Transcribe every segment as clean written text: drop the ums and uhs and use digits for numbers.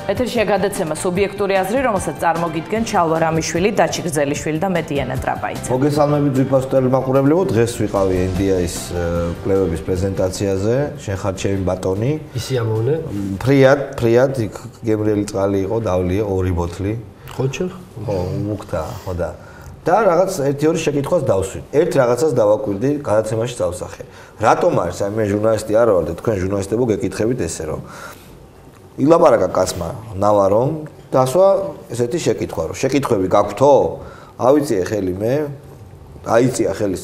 ეთერშია გადაცემა სუბიექტური აზრი, რომელსაც წარმოგიდგენ ჩალვა რამიშვილი, დაჩი გრძელიშვილი და მე დიანა ტრაპაიძე. მოგესალმებით ძვირფასტელი მაყურებლებო, დღეს ვიყავი NDI-ის კვლევების პრეზენტაციაზე, შენ ხარ ჩემი ბატონი. ისი ამოვნე? ფრიად, იქ გემრიელი წყალი იყო, დავლიე 2 ბოთლი. ხოჭო? ხო, მუქთა, ხო და. და რაღაც 1-2 შეკითხვას დავსვით. ერთ რაღაცას დავაკვირდი, გადაცემაში წავსახე. რატომ არის, მე ჟურნალისტი არ ვარ და თქვენ ჟურნალისტებო გეკითხებით ესე რომ ილაპარაკა კაცმა ნავარომ დასვა ესეთი შეკითხვა რომ შეკითხვები გაქვთო? ავიწიე ხელი მე, აიწია ხელი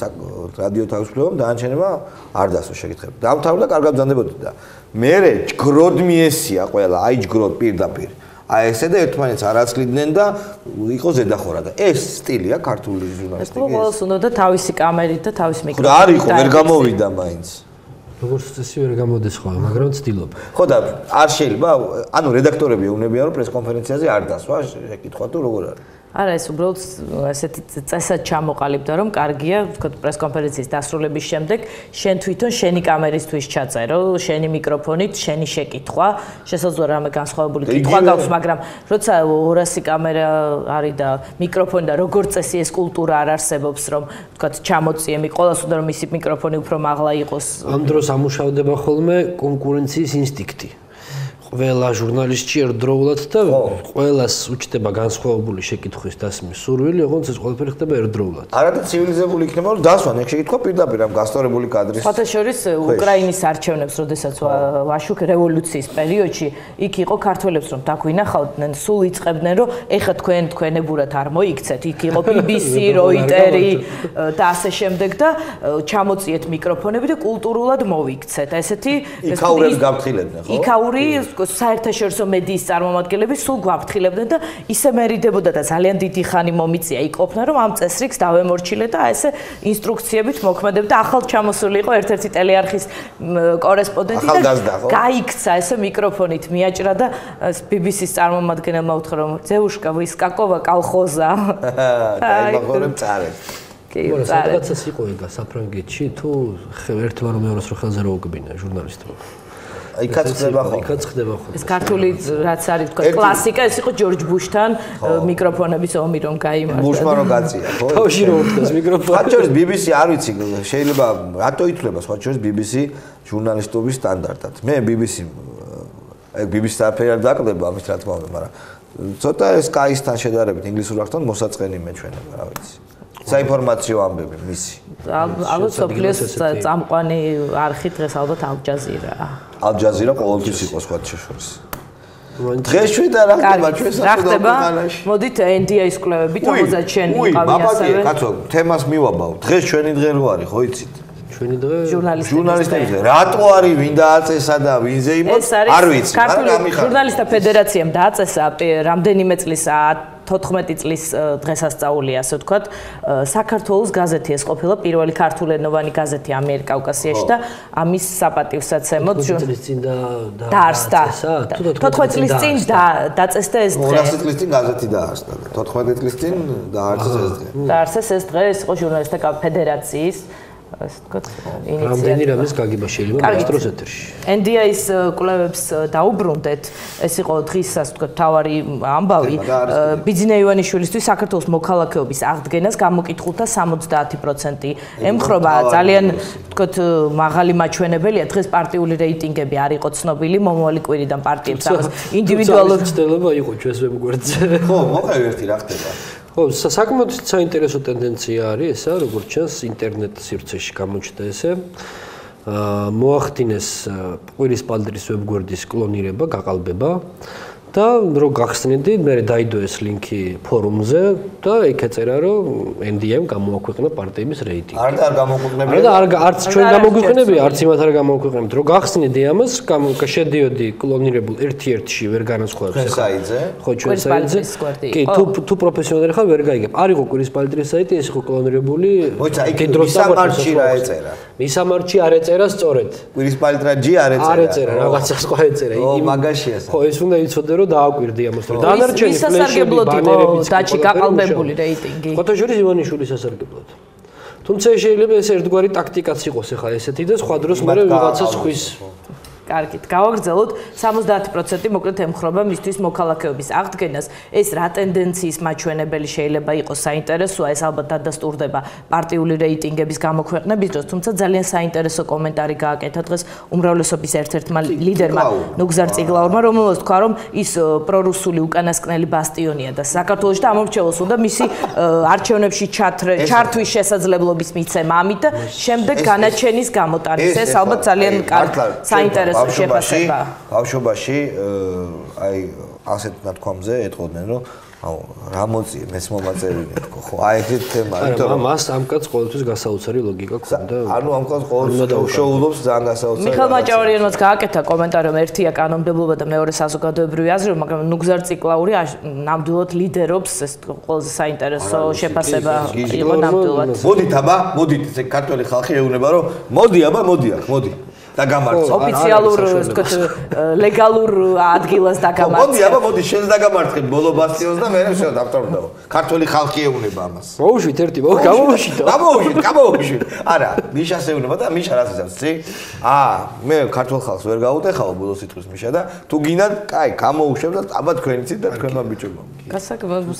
რადიო თავისუფლებამ დაანჩენება არ დასვა შეკითხვები. დამთავრდა კარგად ბრძანდებოდი და მე ჯგროდ მიესია ყველა, აი ჯგროდ პირდაპირ. აი ესე და ერთმანეთს არ აცლიდნენ და იყო ზედახორა და ეს სტილია ქართული ჟურნალისტიკის. ყველას უნდა თავისი კამერით და თავის მიკროფონით. ხო და არ იყო, ვერ გამოვიდა მაინც. როგორც წესი ვერ გამოდის ხოლმე, მაგრამ ვცდილობ. ხო და არ შეიძლება, ანუ რედაქტორები ეუბნებიან რომ პრესკონფერენციაზე არ დასვა შეკითხვა თუ როგორ არის. არა, ეს უბრალოდ ესეთი წესად ჩამოყალიბდა, რომ კარგია, ვთქვათ, პრესკონფერენციის დასრულების შემდეგ შენ თვითონ შენი კამერისთვის ჩაწერო, შენი მიკროფონით, შენი შეკითხვა, შესაძლოა რამე განსხვავებული კითხვა გაქვს, მაგრამ როცა 200 კამერა არის და მიკროფონი და როგორც წესი ეს კულტურა არ არსებობს, რომ ვთქვათ, ჩამოწიემი, ყოველს უნდა რომ მისი მიკროფონი უფრო მაღლა იყოს. ამ დროს ამუშავდება ხოლმე კონკურენციის ინსტინქტი. ყველა ჟურნალისტი ერთდროულად და ყველას უჩნდება განსხვავებული შეკითხვის დასმის სურვილი, ოღონდ ეს ყველაფერი ხდება ერთდროულად. არა და ცივილიზებული იქნება, რომ დასვან ეგ შეკითხვა პირდაპირ ამ გასწორებული კადრის. ფოტოშორის უკრაინის არჩევნებს, როდესაც ვაშუქ რევოლუციის პერიოდში იქ იყო ქართველებს, რომ დაგვინახავდნენ, სულ იწყებდნენ, რომ ეხა თქვენებურად არ მოიქცეთ. იქ იყო BBC, Reuters და ასე შემდეგ და ჩამოწიეთ მიკროფონები და კულტურულად მოიქცეთ. ესეთი იქაურებს გაფრთხილებდნენ, ხო? იქაური საერთაშორისო მედიის წარმომადგენლები სულ გვაფრთხილებდნენ და ისე მერიდებოდა და ძალიან დიდი ხანი მომიწია იყოფნა რომ ამ წესრიგს დავემორჩილე და ესე ინსტრუქციებით მოქმედებ და ახალ ჩამოსული იყო ერთ-ერთი ტელეარხის კორესპონდენტი და გაიქცა ესე მიკროფონით მიაჭრა და BBC-ის წარმომადგენელმა უთხრა რომ ზეუშკა ვისკაკოვა კალხოზა აი მაგორემ წარე მორა სადღაცას იყო ეგა საფრანგეთში თუ ერთმა რომ მეორეს რო ხელზე რო უკბინა ჟურნალისტებმა იქაც ხდება ხო? იქაც ხდება ხო? ეს ქართული რაც არის თქვა კლასიკა, ეს იყო ჯორჯ ბუშთან მიკროფონების ომი რომ გაიმართა. ბუშმა რომ გაწია, ხო? თავში რომ უდგას მიკროფონი. ხაჭორის BBC არ ვიცი, შეიძლება რატო ითვლება ხაჭორის BBC ჟურნალისტობის სტანდარტად. მე BBC-ს საფერი არ დაკლდება ამის რა თქმა უნდა, მაგრამ ცოტა ეს კაისთან შედარებით ინგლისურ ახთან მოსაწყენი მეჩვენება, რა ვიცი. საინფორმაციო ამბები მისი. ალბათ სოფლიოს წამყვანი არხი დღეს ალბათ ალ-ჯაზირაა. ალ-ჯაზირა ყოველთვის იყო სხვა შორის. დღეს შვიდა რა ხდება ჩვენ საქართველოში. მოდით NDI-ის კვლევებით, რომელზეც შენ იყავი ასევე. კაცო, თემას მივაბავ. დღეს ჩვენი დღე რო არის, ხო იცით? ჩვენი დღე ჟურნალისტების დღე. რატო არის ვინ დააწესა და ვინზე იმოც არ ვიცი. ქართული ჟურნალისტთა ფედერაციამ დააწესა რამდენიმე წლის 14 წლის დღესასწაული, ასე ვთქვათ, საქართველოს გაზეთი ეს ყოფილა პირველი ქართულენოვანი გაზეთი ამიერკავკასიაში და ამის საპატივსაცემოდ 14 წლის წინ დაარსდა. 14 წლის წინ დაწესდა ეს დღე. 200 წლის წინ გაზეთი დაარსდა. 14 წლის წინ დაარსეს ეს დღე. დაარსეს ეს დღე, ეს იყო ჟურნალისტთა ფედერაციის ასე ვთქვათ, ინიციატივა. რამდენი რამის გაგება შეიძლება მაესტროს ეთერში. NDI-ის კვლევებს დაუბრუნდეთ. ეს იყო დღის ასე ვთქვათ თავარი ამბავი. ბიძინა ივანიშვილისთვის საქართველოს მოქალაქეობის აღდგენას გამოკითხულთა 70% ემხრობა. ძალიან ვთქვათ მაღალი მაჩვენებელია. დღეს პარტიული რეიტინგები არ იყო ცნობილი, მომავალი კვირიდან პარტიებს ამას ინდივიდუალური ცდელობა იყო ჩვენს ვებგვერდზე. ხო, მოყევი ერთი რა ხდება. ხო, საკმაოდ საინტერესო ტენდენცია არის ესა, როგორც ჩანს ინტერნეტ სივრცეში გამოჩნდა ესე. მოახდინეს ყვირის პალდრის ვებგვერდის კლონირება, გაყალბება და რო გახსნიდი, მე დაიდო ეს ლინკი ფორუმზე და იქ ეწერა რომ NDI-მ გამოაქვეყნა პარტიების რეიტინგი. არ გამოგვიყენებია. და არც ჩვენ გამოგვიყენებია, არც იმათ არ გამოგვიყენებთ. რო გახსნიდი ამას, შედიოდი კლონირებულ ერთ-ერთში ვერ განასხვავებს ახლა. საიტზე? ხო, ჩვენ საიტზე. კი, თუ პროფესიონალი ხარ ვერ გაიგებ. არ იყო კვირის პალდრის საიტი, ეს იყო კლონირებული. მოიცა, იქ მისამართში რა ეწერა? მისამართში არ ეწერა სწორედ. კვირის პალდრაჯი არ ეწერა. არ ეწერა, რაღაცა სხვა ეწერა. მაგაშია. ხო, ეს უნდა იცოდე რომ დააკვირდი ამას. დანარჩენი ფლეშები, ბანერები, დაჩი გაყალბებული რეიტინგი. ფოტოჟურის ივანიშვილის სასარგებლოდ. თუმცა შეიძლება ეს ერთგვარი ტაქტიკაც იყოს ახლა ესეთი და სხვა დროს მე ვიღაცა ხვის კარგით, გავაგრძელოთ 70% მოკლედ ემხრობა მისთვის მოქალაქეობის აღდგენას. ეს რა ტენდენციის მაჩვენებელი შეიძლება იყოს საინტერესოა, ეს ალბათ დადასტურდება პარტიული რეიტინგების გამოქვეყნების დროს, თუმცა ძალიან საინტერესო კომენტარი გააკეთა დღეს უმრავლესობის ერთ-ერთმა ლიდერმა ნუგზარ წიგლაურმა, რომელსაც თქვა, რომ ის პრორუსული უკანასკნელი ბასტიონია და საქართველოში და ამომრჩეველს უნდა მისი არჩევნებში ჩართვის შესაძლებლობის მიცემა, ამით და შემდეგ განაჩენის გამოტანის. ეს ალბათ ძალიან საინტერესო შეფასება. ბავშვობაში აი ასეთ ნათქვამზე ეტყოდნენ, რომ რა მოწიე მეც მომაწერინე თქო ხო აი ეგეთ თემა იმიტომ რომ მას ამ კაც ყოველთვის გასაოცარი ლოგიკა ქონდა ანუ ამ კაც ყოველთვის უშოულობს ძალიან გასაოცარი მიხელ მაჭავარიანმაც გააკეთა კომენტარი რომ ერთია კანონმდებლობა და მეორე საზოგადოებრივი აზრი მაგრამ ნუგზარ წიკლაური ნამდვილად ლიდერობს ეს ყველაზე საინტერესო შეფასება იყო ნამდვილად მოდით აბა მოდით ეს ქართველი ხალხი ეუბნება რომ მოდი აბა მოდი და გამარცხე. ოფიციალურ, ვთქვათ, ლეგალურ ადგილას დაგამარცხე. მოდი, აბა, მოდი, შენ დაგამარცხე ბოლო ბასტიონს და მე შენ დავტოვებო. ქართველი ხალხი ეუბნება ამას. მოუშვით ერთი, გამოვუშვით. არა, მიშას ეუბნება და მიშა რას იცავს, ცი? მე ქართულ ხალხს ვერ გავუტეხავ ბოლო სიტყვის მიშა და თუ გინდათ, კაი, გამოუშვებ და აბა თქვენიცით და თქვენმა ბიჭებმა.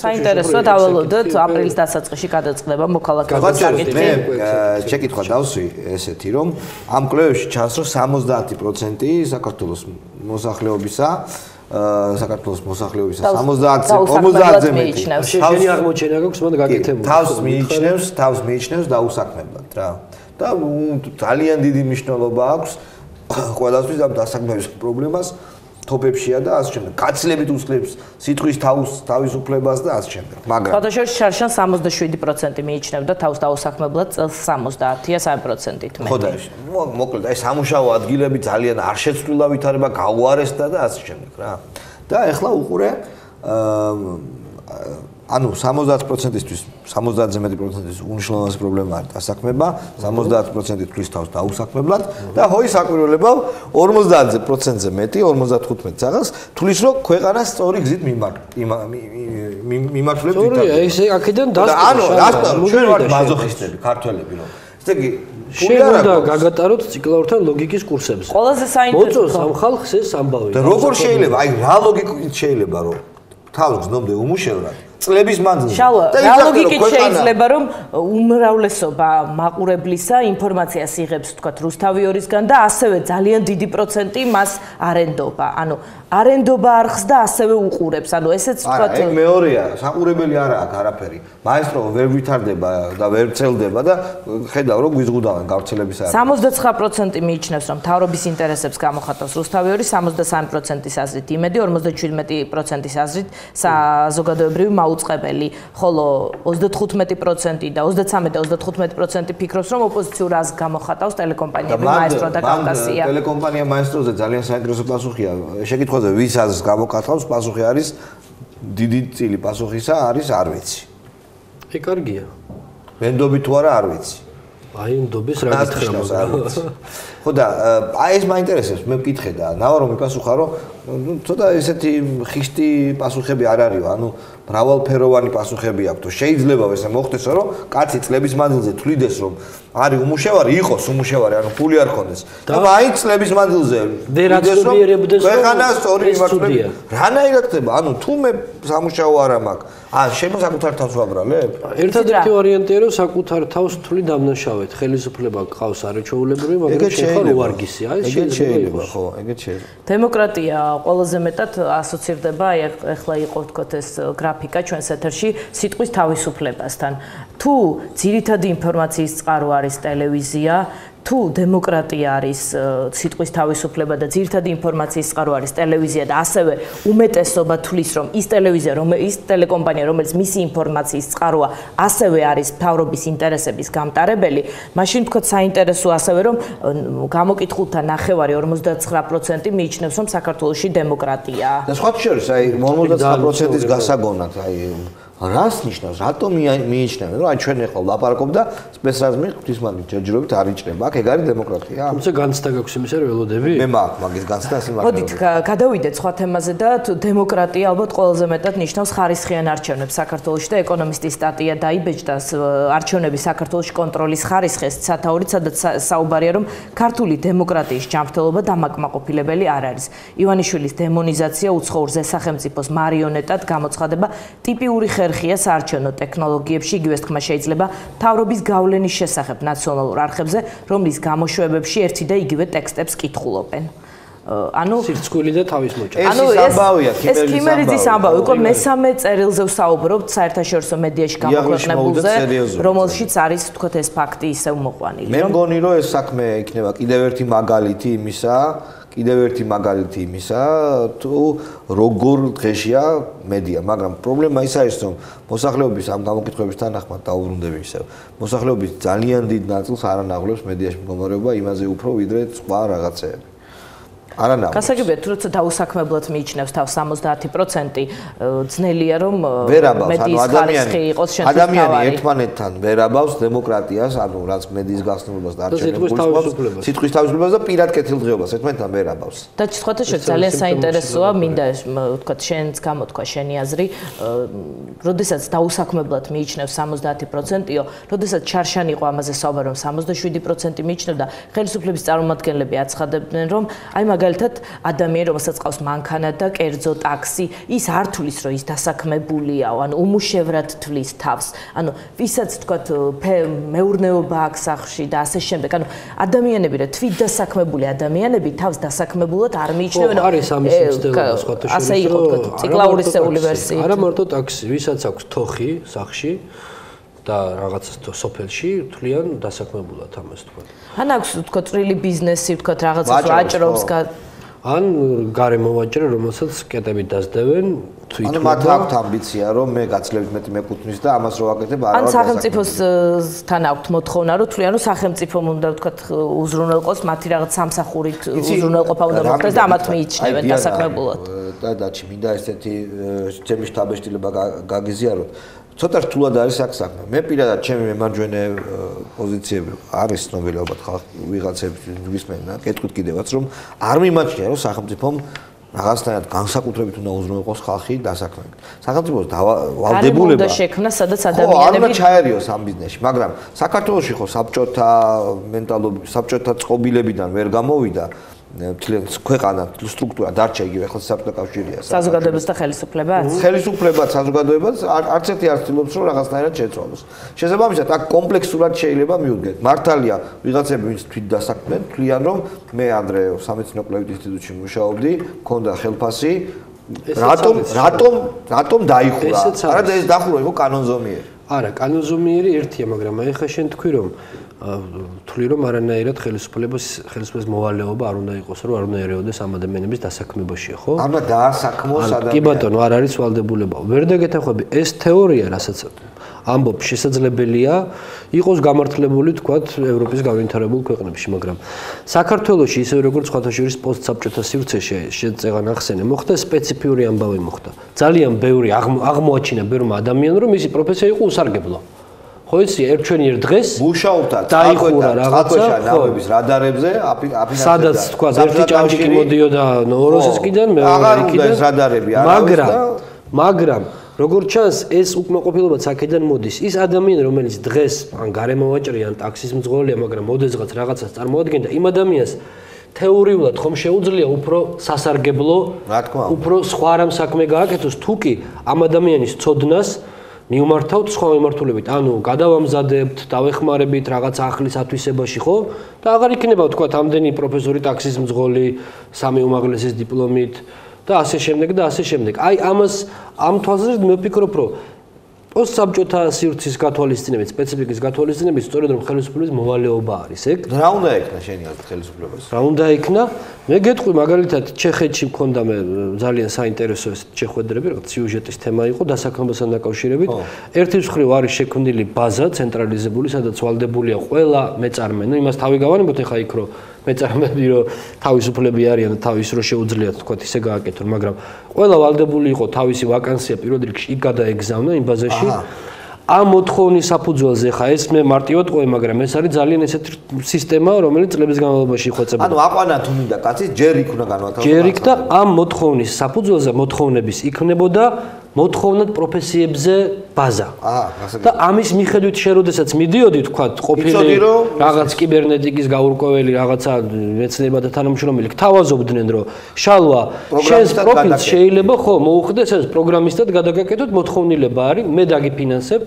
საინტერესოა დავალოდოთ აპრილის დასაწყისში გადაწყდება მოქალაქეობის საკითხი. მე შეკითხვა დავსვი ესეთი რომ ამ კვლევებში ჩანს რომ 70% საქართველოს მოსახლეობისა 50-ზე მეტი. შენი აღმოჩენა გაქვს მანდ გაკეთებული. თავს მიიჩნევს დაუსაქმებლად რა. და ძალიან დიდი მნიშვნელობა აქვს ყველასთვის ამ დასაქმების პრობლემას თოპებშია და ასე შემდეგ. კაცლებით უსხლებს სიტყვის თავისუფლებას და ასე შემდეგ. მაგრამ ფოტოშოპში შარშან 67% მიიჩნევდა თავს დაუსაქმებლად, წელს 70-ია 3%-ით მეტი. ხო და მოკლედ აი სამუშაო ადგილები ძალიან არ შეცვლილა ვითარება, გაუარესდა და ასე შემდეგ რა. და ეხლა უყურე ანუ 70%-ისთვის 70-ზე მეტი პროცენტის უნიშნულოვანესი პრობლემაა დასაქმება, 70% თვლის თავს დაუსაქმებლად და ჰოი საკვირველებავ 50%-ზე მეტი, 55 წაღას თვლის რომ ქვეყანას სწორი გზით მიმართულებს ვითარდება. სწორია, ეს აქედან დასტურდა. ანუ ჩვენ ვართ მაზოხისტები, ქართველები რომ. ესე იგი შენ უნდა გაგატაროთ ციკლაურთან ლოგიკის კურსებზე. ყველაზე საინტერესო მოწონს ამ ხალხს ეს ამბავი. და როგორ შეიძლება, აი რა ლოგიკით შეიძლება რომ თავს გზნობდე უმუშევრად წლების მანძილზე. რა ლოგიკით შეიძლება რომ უმრავლესობა მაყურებლისა ინფორმაციას იღებს თქვათ რუსთავი 2-ისგან და ასევე ძალიან დიდი პროცენტი მას არენდობა. ანუ არენდობა არხს და ასევე უყურებს. ანუ ესეც თქვათ ეგ მეორეა, საყურებელი არა აქვს არაფერი. მაესტრო ვერ ვითარდება და ვერ წელდება და ხედავ რომ გვიზღუდავენ გავრცელების არა. 69% მიიჩნევს რომ მთავრობის ინტერესებს გამოხატავს რუსთავი 2, 63%-ის აზრით იმედი, 57%-ის აზრით საზოგადოებრივი უწყებელი, ხოლო 35% და 23 და 35% ფიქრობს, რომ ოპოზიციურ აზრს გამოხატავს ტელეკომპანიები მაესტრო და კავკასია. ტელეკომპანია მაესტროზე ძალიან საინტერესო პასუხია. შეკითხვაზე ვის აზრს გამოხატავს, პასუხი არის დიდი წილი პასუხისა არის არ ვიცი. ეგ კარგია. ვენდობი თუ არა არ ვიცი. აი ნდობის რა გითხრა. ხო და აი ეს მაინტერესებს, მე ვკითხე და ნავა რომ მიპასუხა რომ ცოტა ესეთი ხისტი პასუხები არ არისო, ანუ მრავალფეროვანი პასუხები აქვს. შეიძლება ესე მოხდესო რომ კაცი წლების მანძილზე თვლიდეს რომ არის უმუშევარი, იყოს უმუშევარი, ანუ ფული არ ქონდეს. და აი წლების მანძილზე თვლიდეს რომ ქვეყანა სწორი მიმართულებით. რანაირად ხდება? ანუ თუ მე სამუშაო არ მაქვს, შემო საკუთარ თავს ვაბრალებ? ერთადერთი ვარიანტია რომ საკუთარ თავს თვლი დამნაშავეთ. ხელისუფლება ყავს არაჩვეულებრივი, მაგრამ შეხარ უარგისია. ეს შეიძლება, ხო, ეგეც შეიძლება. დემოკრატია ყველაზე მეტად ასოცირდება, აი ახლა იყო თქოთ ეს გრაფიკა ჩვენს ეთერში სიტყვის თავისუფლებასთან. თუ ძირითადი ინფორმაციის წყარო არის ტელევიზია, თუ დემოკრატია არის სიტყვის თავისუფლება და ძირითადი ინფორმაციის წყარო არის ტელევიზია და ასევე უმეტესობა თვლის რომ ის ტელევიზია, ის ტელეკომპანია, რომელიც მისი ინფორმაციის წყაროა, ასევე არის მთავრობის ინტერესების გამტარებელი, მაშინ თქვათ საინტერესო ასევე რომ გამოკითხულთა 49% მიიჩნევს რომ საქართველოში დემოკრატია. და სხვა შორის აი 59%-ის გასაგონად აი რას ნიშნავს? რატომ მიიჩნევენ, რომ აი ჩვენ ახლა ვლაპარაკობ და სპეცრაზმი ღვთისმადლით ჯერჯერობით არ იჭრება. აქ ეგ არის დემოკრატია. თუმცა განცდა გაქვს იმისა, რომ ველოდები? მე მაქვს მაგის განცდა სიმართლე. მოდით გადავიდეთ სხვა თემაზე და დემოკრატია ალბათ ყველაზე მეტად ნიშნავს ხარისხიან არჩევნებს საქართველოში და ეკონომისტის სტატია დაიბეჭდა არჩევნების საქართველოში კონტროლის ხარისხის სათაურით, სადაც საუბარია, რომ ქართული დემოკრატიის ჯანმრთელობა დამაკმაყოფილებელი არ არის. ივანიშვილის დემონიზაცია უცხოურ სახელმწიფოს მარიონეტად გამოცხადება ტიპიური ხერხია საარჩევნო ტექნოლოგიებში, იგივეს თქმა შეიძლება მთავრობის გავლენის შესახებ ნაციონალურ არხებზე, რომლის გამოშვებებში ერთი და იგივე ტექსტებს კითხულობენ. ანუ სირცხვილი და თავის მოჭრა. ანუ ეს ქიმერიძის ამბავი, უკვე მესამე წერილზე ვსაუბრობთ საერთაშორისო მედიაში გამოქვეყნებულზე, რომელშიც არის თქო ეს ფაქტი ისევ მოყვანილი. მე მგონი რომ ეს საქმე იქნება კიდევ ერთი მაგალითი იმისა, თუ როგორ დღეშია მედია, მაგრამ პრობლემა ის არის, რომ მოსახლეობის ამ გამოკითხვების თანახმად დაუბრუნდები ისევ. მოსახლეობის ძალიან დიდ ნაწილს არ ანაღვლებს მედიაში მდგომარეობა იმაზე უფრო ვიდრე სხვა რაღაცეები. არანაკლებ. გასაგებია, თუ როცა დაუსაქმებლად მიიჩნევს თავს 70%, ძნელია რომ მედიის ხარისხი იყოს შენთვის თავარი. ადამიანი ერთმანეთთან ვერაბავს დემოკრატიას, ანუ რაც მედიის გახსნილობას და არჩევნებს, სიტყვის თავისუფლებას და პირად კეთილდღეობას ერთმანეთთან ვერაბავს. და სხვათა შორის ძალიან საინტერესოა, მინდა ვთქვათ, შენს გამოთქვა, შენი აზრი, როდესაც დაუსაქმებლად მიიჩნევს 70%-ო, როდესაც ჩარშან იყო ამაზე საუბარი, რომ 77% მიიჩნევდა, ხელისუფლების წარმომადგენლები აცხადებდნენ, რომ აი მაგალითად ადამიანი, რომელსაც ყავს მანქანა და კერძო ტაქსი, ის არ თulis, რომ ის დასაქმებულია, ანუ უმუშევრად თulis თავს. ანუ ვისაც თქვათ მეურნეობა აქვს სახლში და ასე შემდეგ. ანუ ადამიანები რა თვით დასაქმებული ადამიანები თავს დასაქმებულად არ მიიჩნევენ. არის ამის მცდელობა სხვათა შორის. ასე იყო თქვათ ციკლაურისეული ვერსიით. არა მარტო ტაქსი, ვისაც აქვს თოხი სახლში და რაღაც სოფელში თვლიან დასაქმებულად ამას თქვა. ან აქვს თქო წვრილი ბიზნესი, თქო რაღაცას ვაჭრობს, ან გარემოვაჭრე, რომელსაც კეტებით დასდევენ თვითონ. ანუ მათ აქვთ ამბიცია, რომ მე გაცლებით მეტი მეკუთვნის და ამას რო ვაკეთებ, არ ვარ. ან სახელმწიფოსთან აქვთ მოთხოვნა, რომ თვლიან, რომ სახელმწიფომ უნდა თქო უზრუნველყოს მათი რაღაც სამსახურით უზრუნველყოფა უნდა მოხდეს და ამათ მიიჩნევენ დასაქმებულად. და მინდა ესეთი ჩემი შტაბეშტილება გაგიზიაროთ. ცოტა რთულად არის აქ საქმე. მე პირადად ჩემი მემარჯვენე პოზიციები არის ცნობილებად ვიღაცები ვისმენდა, კეთქვით კიდევაც რომ არ მიმაჩნია რომ სახელმწიფომ რაღაცნაირად განსაკუთრებით უნდა უზრუნველყოს ხალხი დასაქმებით. სახელმწიფოს ვალდებულება უნდა შექმნა, სადაც ადამიანები არ უნდა ჩაერიოს ამ ბიზნესში, მაგრამ საქართველოში ხო საბჭოთა მენტალობი, საბჭოთა წყობილებიდან ვერ გამოვიდა. ქვეყანა სტრუქტურა დარჩა იგივე ახლა საბჭოთა კავშირია. საზოგადოებას და ხელისუფლებას? ხელისუფლებას, საზოგადოებას არც ერთი არ ცდილობს რომ რაღაცნაირად შეცვალოს. შესაბამისად, აქ კომპლექსურად შეიძლება მივუდგეთ. მართალია, ვიღაცები ვინც თვით დასაქმდნენ, თვლიან რომ მე ანდრე სამეცნიერო კვლევით ინსტიტუტში მუშაობდი, მქონდა ხელფასი, რატომ დაიხურა? არა და ეს დახურვა იყო კანონზომიერი. არა, კანონზომიერი ერთია, მაგრამ აი ხა შენ თქვი რომ თვლი რომ არანაირად ხელისუფლების მოვალეობა არ უნდა იყოს, რომ არ უნდა ერეოდეს ამ ადამიანების დასაქმებაში, ხო? არ უნდა დაასაქმოს ადამიანი. კი ბატონო, არ არის ვალდებულება. ვერ დაგეთანხმები, ეს თეორია, რასაც ამბობ, შესაძლებელია იყოს გამართლებული, თქვათ, ევროპის განვითარებულ ქვეყნებში, მაგრამ საქართველოში ისე როგორც სხვათა შორის პოსტსაბჭოთა სივრცეში შეწეღან ახსენე, მოხდა სპეციფიური ამბავი მოხდა. ძალიან ბევრი აღმოაჩინა ბევრმა ადამიანმა, რომ მისი პროფესია იყო უსარგებლო. ხო იცი, ერთჩვენიერ დღეს მუშაობდა დაიხურა რაღაცა ნავების რადარებზე, აფინანსებდა. სადაც თქვა ერთი ჭანჭიკი მოდიოდა ნოვოროსიისკიდან, მეორეიდან, რადარები მაგრამ როგორც ჩანს, ეს უკმაყოფილება აქედან მოდის. ის ადამიანი, რომელიც დღეს ან გარემოვაჭრეა, ან ტაქსის მძღოლია, მაგრამ მოდესღაც რაღაცას წარმოადგენდა, იმ ადამიანს თეორიულად ხომ შეუძლია უფრო სასარგებლო, უფრო სხვა რამ საქმე გააკეთოს, თუ კი ამ ადამიანის ცოდნას მიუმართავთ სხვა მიმართულებით, ანუ გადავამზადებთ, დავეხმარებით რაღაც ახლის ათვისებაში, ხო? და აღარ იქნება თქვა ამდენი პროფესორი ტაქსის მძღოლი, სამი უმაღლესის დიპლომით და ასე შემდეგ და ასე შემდეგ. აი ამას ამ თვალსაზრისით მე ვფიქრობ, რომ პოსტსაბჭოთა სივრცის გათვალისწინებით, სპეციფიკის გათვალისწინებით სწორედ რომ ხელისუფლების მოვალეობა არის ეგ. რა უნდა ექნა შენი აზრით ხელისუფლებას? რა უნდა ექნა? მე გეტყვი მაგალითად ჩეხეთში მქონდა მე ძალიან საინტერესო შეხვედრები, რაღაც სიუჟეტის თემა იყო დასაქმებასთან დაკავშირებით. ერთის მხრივ არის შექმნილი ბაზა ცენტრალიზებული, სადაც ვალდებულია ყველა მეწარმე. ნუ იმას თავი გავანებოთ ახლა იქ რომ მეწარმეები რომ თავისუფლები არიან და თავის რო შეუძლიათ თქვა ისე გააკეთონ, მაგრამ ყველა ვალდებული იყო თავისი ვაკანსია პირველ რიგში იქ გადაეგზავნა იმ ბაზაში. ამ მოთხოვნის საფუძველზე ხა ეს მე მარტივად ყვე, მაგრამ ეს არის ძალიან ესეთი სისტემა, რომელიც წლების განმავლობაში იხვეწებოდა. ანუ აყვანა თუ მინდა კაცი ჯერ იქ უნდა განვათავსო. ჯერ იქ და ამ მოთხოვნის საფუძველზე მოთხოვნების იქნებოდა მოთხოვნად პროფესიებზე ბაზა. და ამის მიხედვით შე როდესაც მიდიოდი თქვა ყოფილი რაღაც კიბერნეტიკის გაურკვეველი რაღაცა მეცნიერებათა თანამშრომელი გთავაზობდნენ რომ შალვა შენს პროფილს შეიძლება ხო მოუხდეს ეს პროგრამისტად გადაგაკეთოთ მოთხოვნილება არის მე დაგიფინანსებ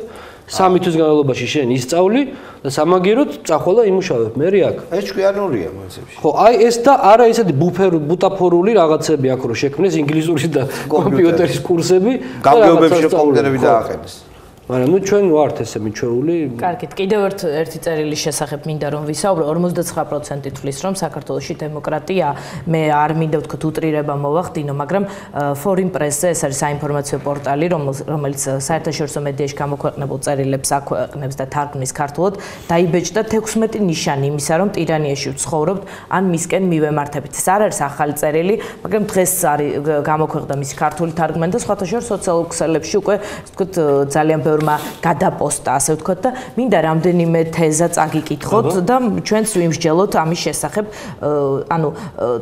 3 თვის განმავლობაში შენ ისწავლი და სამაგიეროდ წახვალა იმუშავებ მე რე აქ ეს ჭკვიანურია მონცებში ხო აი ეს და არა ესეთი ბუტაფორული რაღაცები აქ რო შექმნეს ინგლისურის და კომპიუტერის კურსები გამგეობებში კომპიუტერები დააყენეს მაგრამ ნუ ჩვენ ვართ ესე მიჩვეული. კარგით, კიდევ ერთი წერილის შესახებ მინდა რომ ვისაუბრო. 59% თვლის რომ საქართველოში დემოკრატია. მე არ მინდა ვთქვათ უტრირება მოვახდინო, მაგრამ Foreign Press-ზე ეს არის საინფორმაციო პორტალი, რომელიც საერთაშორისო მედიაში გამოქვეყნებულ წერილებს აქვეყნებს და თარგმნის ქართულად, დაიბეჭდა 16 ნიშანი იმისა, რომ ტირანიაში ვცხოვრობთ, ან მისკენ მივემართებით. ეს არ არის ახალი წერილი, მაგრამ დღეს არის გამოქვეყნდა მისი ქართული თარგმანი და სხვათა შორის სოციალურ ქსელებში უკვე ვთქვათ ძალიან გადაპოსტა, ასე ვთქვათ და მინდა რამდენიმე თეზა წაგიკითხოთ და ჩვენც ვიმსჯელოთ ამის შესახებ. ანუ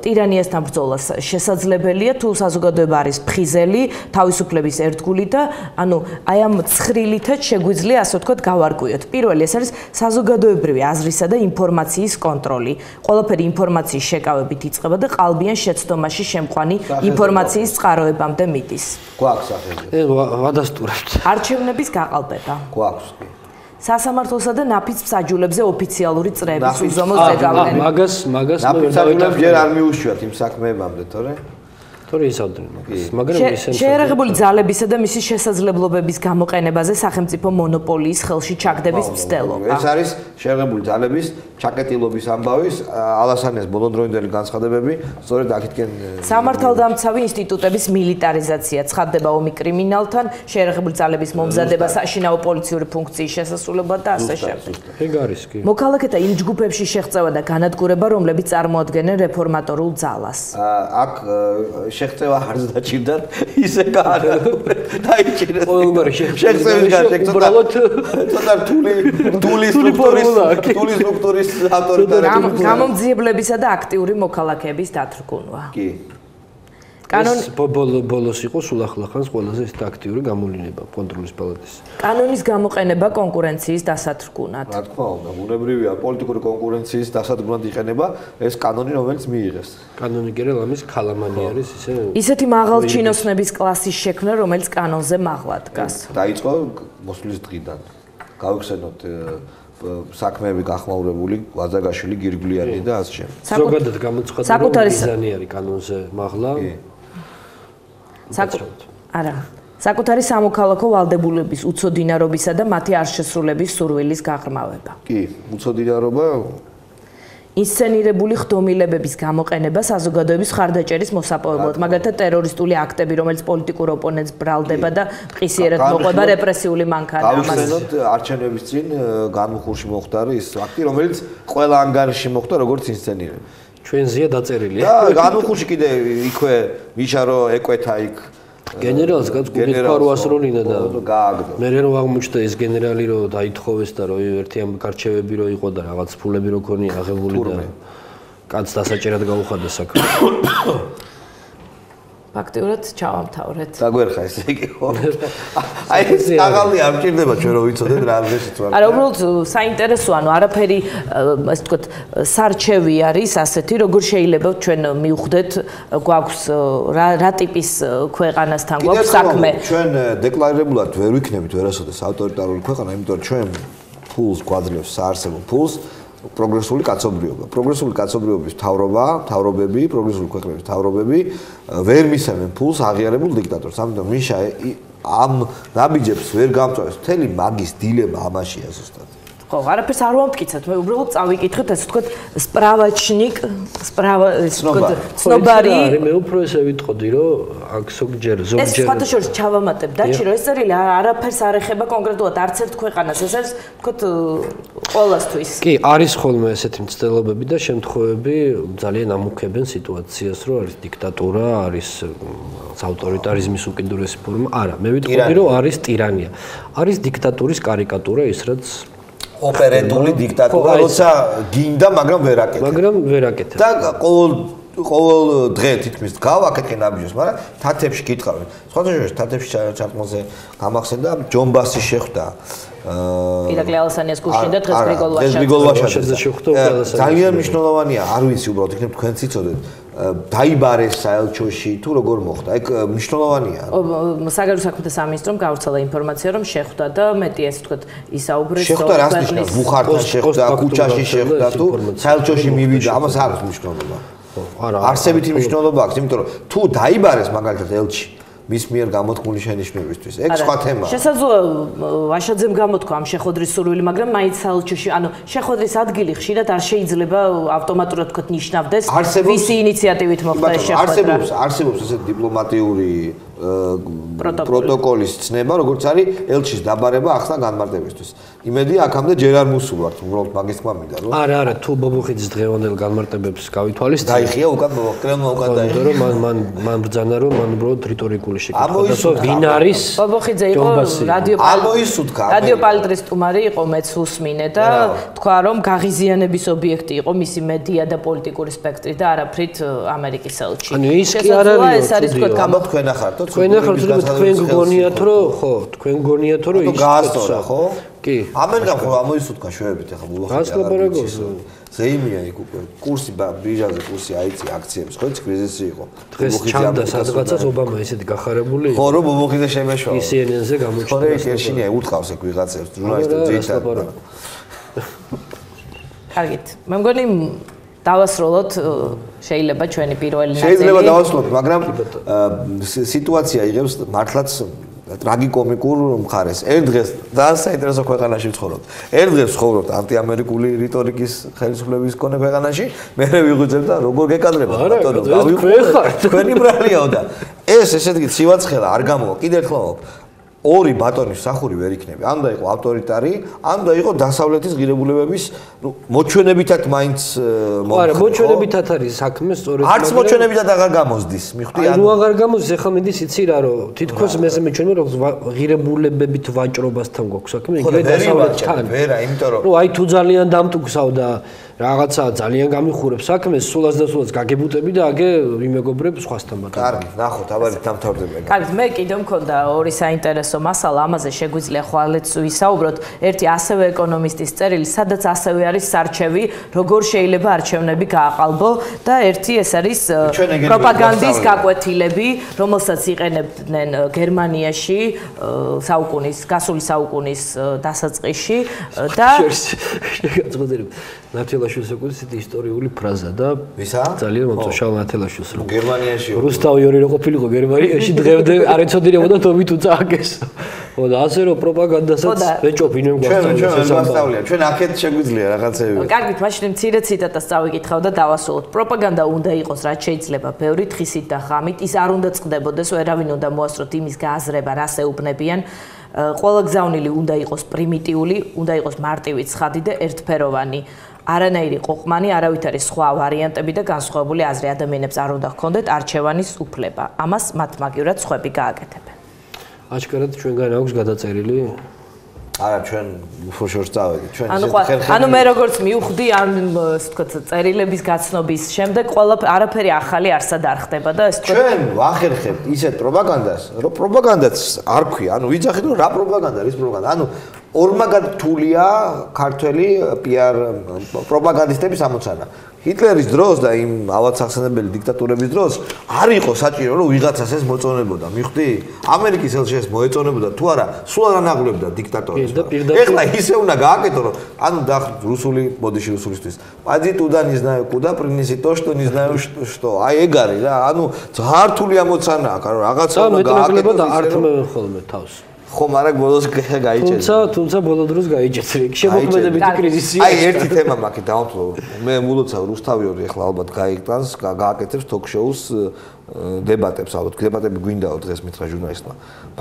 ტირანიასთან ბრძოლას შესაძლებელია თუ საზოგადოება არის ფხიზელი, თავისუფლების ერთგული და ანუ აი ამ ცხრილითაც შეგვიძლია ასე ვთქვათ გავარკვიოთ. პირველი ეს არის საზოგადოებრივი აზრისა და ინფორმაციის კონტროლი. ყველაფერი ინფორმაციის შეკავებით იწყება და ყალბიან შეცდომაში შემყვანი ინფორმაციის წყაროებამდე მიდის. გვაქვს ახლა. ვადასტურებთ. არჩევნების გაყალბება. გვაქვს კი. სასამართლოსა და ნაფიც მსაჯულებზე ოფიციალური წრეების უზომო ზეგავლენი. მაგას ნაფიც მსაჯულებს ჯერ არ მიუშვიათ იმ საქმეებამდე, თორე თორე ისავდნენ მაგრამ ისე შეერაღებული ძალებისა და მისი შესაძლებლობების გამოყენებაზე სახელმწიფო მონოპოლიის ხელში ჩაგდების მცდელობა. ეს არის შეერაღებული ძალების ჩაკეტილობის ამბავის ალასანიას ბოლოდროინდელი განცხადებები, სწორედ აქეთკენ სამართალდამცავი ინსტიტუტების მილიტარიზაცია ცხადდება ომი კრიმინალთან, შეერაღებული ძალების მომზადება, საშინაო პოლიციური ფუნქციის შესასრულება და ასე შემდეგ. ეგ არის კი. მოქალაქეთა იმ ჯგუფებში შეღწევა და განადგურება, რომლებიც წარმოადგენენ რეფორმატორულ ძალას. აქ შეღწევა არც დაჭირდათ, ისე დაიჭირეს. ყოველგვარი შეღწევის გარშე ცოტა რთული სტრუქტურის ავტორიტარული გამომძიებლებისა და აქტიური მოქალაქეების დათრგუნვა. კი. კანონი ბოლოს იყო სულ ახლახანს ყველაზე აქტიური გამოვლენა კონტროლის პალატის. კანონის გამოყენება კონკურენციის დასათრგუნად. რა თქმა უნდა, უნებრივია პოლიტიკური კონკურენციის დასათრგუნად იყენება ეს კანონი, რომელიც მიიღეს. კანონი კი რა ამის ქალამანი არის ისე. ისეთი მაღალჩინოსნების კლასის შექმნა, რომელიც კანონზე მაღლა დგას. დაიწყო მოსვლის დღიდან. გავიხსენოთ საქმეები გახმაურებული, ვაზაგაშვილი, გირგვლიანი და ასე შემდეგ. ზოგადად გამოცხადდა მიზანი არის კანონზე მაღლა. არა. საკუთარი სამოქალაქო ვალდებულების უცოდინარობისა და მათი არ შესრულების სურვილის გაღრმავება. კი, უცოდინარობა ინსცენირებული ხდომილებების გამოყენება საზოგადოების ხარდაჭერის მოსაპოვებლად, მაგალითად ტერორისტული აქტები, რომელიც პოლიტიკურ ოპონენტს ბრალდება და მყისიერად მოყვება რეპრესიული მანქანა. გავიხსენოთ არჩევნების წინ განმხურში მოხდა ის აქტი, რომელიც ყველა ანგარიში მოხდა როგორც ინსცენირება. ჩვენზეა დაწერილი. და განმხურში კიდე იქვე მიშა რო ეკვეთა იქ გენერალს გაგუგეთ ფარვას როლინა და გააგდო. მე რო აღმოჩნდა ეს გენერალი რო დაითხოვეს და რო ერთი ამ გარჩევები რო იყო და რაღაც ფულები რო ქონია აღებული და კაც დასაჭერად გაუხადა საქმე. ფაქტიურად ჩავამთავრეთ. დაგვერხა ესე იგი ხო? აი ეს აღალი არ მჭირდება ჩვენ რო ვიცოდეთ რა დღეშიც ვარ. არა, უბრალოდ საინტერესო, ანუ არაფერი ასე ვთქვათ, სარჩევი არის ასეთი, როგორ შეიძლება ჩვენ მივხვდეთ, გვაქვს რა ტიპის ქვეყანასთან გვაქვს საქმე. ჩვენ დეკლარირებულად ვერ ვიქნებით ვერასოდეს ავტორიტარული ქვეყანა, იმიტომ რომ ჩვენ ფულს გვაძლევს საარსებო ფულს პროგრესული კაცობრიობა. პროგრესული კაცობრიობის მთავრობები, პროგრესული ქვეყნების მთავრობები ვერ მისცემენ ფულს აღიარებულ დიქტატორს. ამიტომ მიშა ამ ნაბიჯებს ვერ გამწვავებს. მთელი მაგის დილემა ამაშია ზუსტად. ხო, არაფერს არ ვამტკიცეთ, მე უბრალოდ წავიკითხეთ, ასე ვთქვათ, სპრავაჩნიკ, ცნობარი. მე უფრო ესე ვიტყოდი, რომ აქ ზოგჯერ ეს სხვათა შორის ჩავამატებ დაჩი, რომ ეს წერილი არაფერს არ ეხება კონკრეტულად არც ერთ ქვეყანას, ეს არის ვთქვათ ყველასთვის. კი, არის ხოლმე ესეთი მცდელობები და შემთხვევები ძალიან ამუქებენ სიტუაციას, რომ არის დიქტატურა, არის ავტორიტარიზმის უკიდურესი ფორმა. არა, მე ვიტყოდი, რომ არის ტირანია. არის დიქტატურის კარიკატურა ის, რაც ოპერეტული დიქტატურა, როცა გინდა, მაგრამ ვერ აკეთებ. და ყოველ დღე თითქმის გავაკეთე ნაბიჯებს, მაგრამ თათებში გითხავენ. სხვადასხვა თათებში ჩარტმოზე გამახსენდა ჯონბასი შეხვდა. ირაკლი ალასანიას გუშინ და დღეს გრიგოლ ვაშაძეზე შეხვდა. ძალიან მნიშვნელოვანია, არ ვიცი უბრალოდ იქნებ თქვენც იცოდეთ. დაიბარეს საელჩოში თუ როგორ მოხდა? ეგ მნიშვნელოვანია. საგარეო საქმეთა სამინისტრომ გავრცელა ინფორმაცია, რომ შეხვდა და მეტი ასე ვთქვათ, ისაუბრეს შეხვდა რას ნიშნავს? ბუხართან შეხვდა, ქუჩაში შეხვდა თუ საელჩოში მივიდა, ამას არ აქვს მნიშვნელობა. არა, არსებითი მნიშვნელობა აქვს, იმიტომ რომ თუ დაიბარეს მაგალითად ელჩი მის მიერ გამოთქმული შენიშვნებისთვის. ეგ სხვა თემაა. შესაძლოა ვაშაძემ გამოთქვა ამ შეხვედრის სურვილი, მაგრამ მაინც საელჩოში, ანუ შეხვედრის ადგილი ხშირად არ შეიძლება ავტომატურად თქვათ ნიშნავდეს, ვისი ინიციატივით მოხდა ეს შეხვედრა. არსებობს ესეთი დიპლომატიური პროტოკოლის ცნება, როგორც არის ელჩის დაბარება ახლა განმარტებისთვის. იმედია აქამდე ჯერ არ მოსულვართ, უბრალოდ მაგის თქმა მინდა, რომ არა, თუ ბობოხიძის დღევანდელ განმარტებებს გავითვალისწინებთ. დაიხია უკან კრემლმა უკან დაიხია. რომ მან ბრძანა რომ მან უბრალოდ რიტორიკული შეკითხვა დასო ვინ არის ბობოხიძე იყო რადიო პალიტრის სტუმარი იყო, მეც უსმინე და თქვა რომ გაღიზიანების ობიექტი იყო მისი მედია და პოლიტიკური სპექტრი და არაფრით ამერიკის ელჩი. ანუ ის კი არ არის თქვენ ახართო თქვენ გგონიათ რომ ხო თქვენ გგონიათ რომ ის გაასწორა ხო კი ამერიკამ ხო ამოისუთქა შევებით ახლა ბულოხი ზეიმია იქ უკვე კურსი ბირჟაზე კურსი აიწი აქციებს ხო კრიზისი იყო დღეს ჩამდა სადღაცაც ობამა ისეთი გახარებული ხო რომ ბულოხიზე შემეშვა CNN-ზე გამოჩნდა ხო კერშინია უთყავს ეგ ვიღაცებს ჟურნალისტებს ძირითადად კარგით მე მგონი დავასრულოთ შეიძლება ჩვენი პირველი ნაწილი შეიძლება დავასრულოთ მაგრამ სიტუაცია იღებს მართლაც ტრაგიკომიკურ მხარეს. ერთ დღეს და საინტერესო ქვეყანაში ვცხოვრობთ. ერთ დღეს ვცხოვრობთ ანტიამერიკული რიტორიკის ხელისუფლების მქონე ქვეყანაში, მერე ვიღვიძებ და როგორ გეკადრება ბატონო, გავიხართ. თქვენი ბრალიაო და ეს ესე იგი ცივაცხელა არ გამოვა. კიდევ ერთხელ ვამბობ. ორი ბატონის სახური ვერ იქნება. ან და იყო ავტორიტარი, ან და იყო დასავლეთის ღირებულებების, მოჩვენებითად მაინც მოხდა. არა, მოჩვენებითად არის საქმე, სწორედ. არც მოჩვენებითად აღარ გამოსდის, მიხვდი? ანუ აღარ გამოსდის, ახლა მინდის იცი რა, რომ თითქოს მე მეჩვენე რომ ღირებულებებით ვაჭრობასთან გვაქვს საქმე, იგივე დასავლეთთან. ვერა, იმიტომ რომ აი თუ ძალიან დამტკიცავ და რაღაცა ძალიან გამიხურებს საქმეს, სულაც და სულაც გაგებუტები და აგე ვიმეგობრებ სხვასთან ბატონო. კარგი, ნახოთ, აბა დამთავრდება. კარგი, მე კიდევ მქონდა ორი საინტერესო მასალა, ამაზე შეგვიძლია ხვალეც ვისაუბროთ. ერთი ასევე ეკონომისტის წერილი, სადაც ასევე არის სარჩევი, როგორ შეიძლება არჩევნები გააყალბო და ერთი ეს არის პროპაგანდის გაკვეთილები, რომელსაც იყენებდნენ გერმანიაში საუკუნის, გასული საუკუნის დასაწყისში და შეგაწყვეტილებ ნათელაშვილს ეკუთვნის ისტორიული ფრაზა და ძალიან მომწოშალ ნათელაშვილს რომ გერმანიაში რუსთავი ორი რო ყოფილიყო გერმანიაში დღემდე არ ეცოდინებოდა თომი თუ წააგეს. ხო და ასე რომ პროპაგანდასაც ეჭოფინ მე გვასწავლია. ჩვენ აქეთ შეგვიძლია რაღაცები. კარგით, მაშინ მცირე ციტატას წავიკითხავ და დავასრულოთ. პროპაგანდა უნდა იყოს რაც შეიძლება ბევრი თხისით და ხამით, ის არ უნდა წყდებოდეს, ვერავინ უნდა მოასწროთ იმის გააზრება, რას ეუბნებიან. ყველა გზავნილი უნდა იყოს პრიმიტიული, უნდა იყოს მარტივი, ცხადი და ერთფეროვანი. არანაირი ყოყმანი, არავითარი სხვა ვარიანტები და განსხვავებული აზრი ადამიანებს არ უნდა ჰქონდეთ არჩევანის უფლება. ამას მათ მაგივრად სხვები გააკეთებენ. აჩქარად ჩვენგან აქვს გადაწერილი? არა, ჩვენ უფრო შორს წავედით. ჩვენ ანუ მე როგორც მივხვდი ამ ასე ვთქვათ წერილების გაცნობის შემდეგ არაფერი ახალი არსად არ ხდება და ასე ვთქვათ ჩვენ ვახერხებთ ისეთ პროპაგანდას, რომ პროპაგანდაც არ ქვია. ანუ ვიცახით რომ რა პროპაგანდა არის პროპაგანდა. ანუ ორმაგად რთულია ქართველი PR პროპაგანდისტების ამოცანა. ჰიტლერის დროს და იმ ავადსახსენებელი დიქტატურების დროს არ იყო საჭირო რომ ვიღაცას ეს მოწონებოდა. მიხვდი? ამერიკის ელჩი ეს მოეწონებოდა თუ არა, სულ არ ანაღლებდა დიქტატორს. ეხლა ისე უნდა გააკეთო რომ ანუ რუსული ბოდიში რუსულისთვის. Пойди туда, не знаю куда, принеси то, что не знаю что. აი ეგ არის რა. ანუ ძალიან რთული ამოცანა აქვს, ანუ რაღაცა უნდა გააკეთოს. და ართმევენ ხოლმე თავს. ხო, მაგრამ ბოლოს გაიჭერდა. თუმცა ბოლო დროს გაიჭერდა. შემოქმედებითი კრიზისი. აი, ერთი თემა მაქვს დავთვალო. მე მულოცავ რუსთავიორი ახლა ალბათ გაიგტანს, გააკეთებს ток-შოუს დებატებს, ალბათ დებატები გვინდაო დღეს მითხრა ჟურნალისტმა,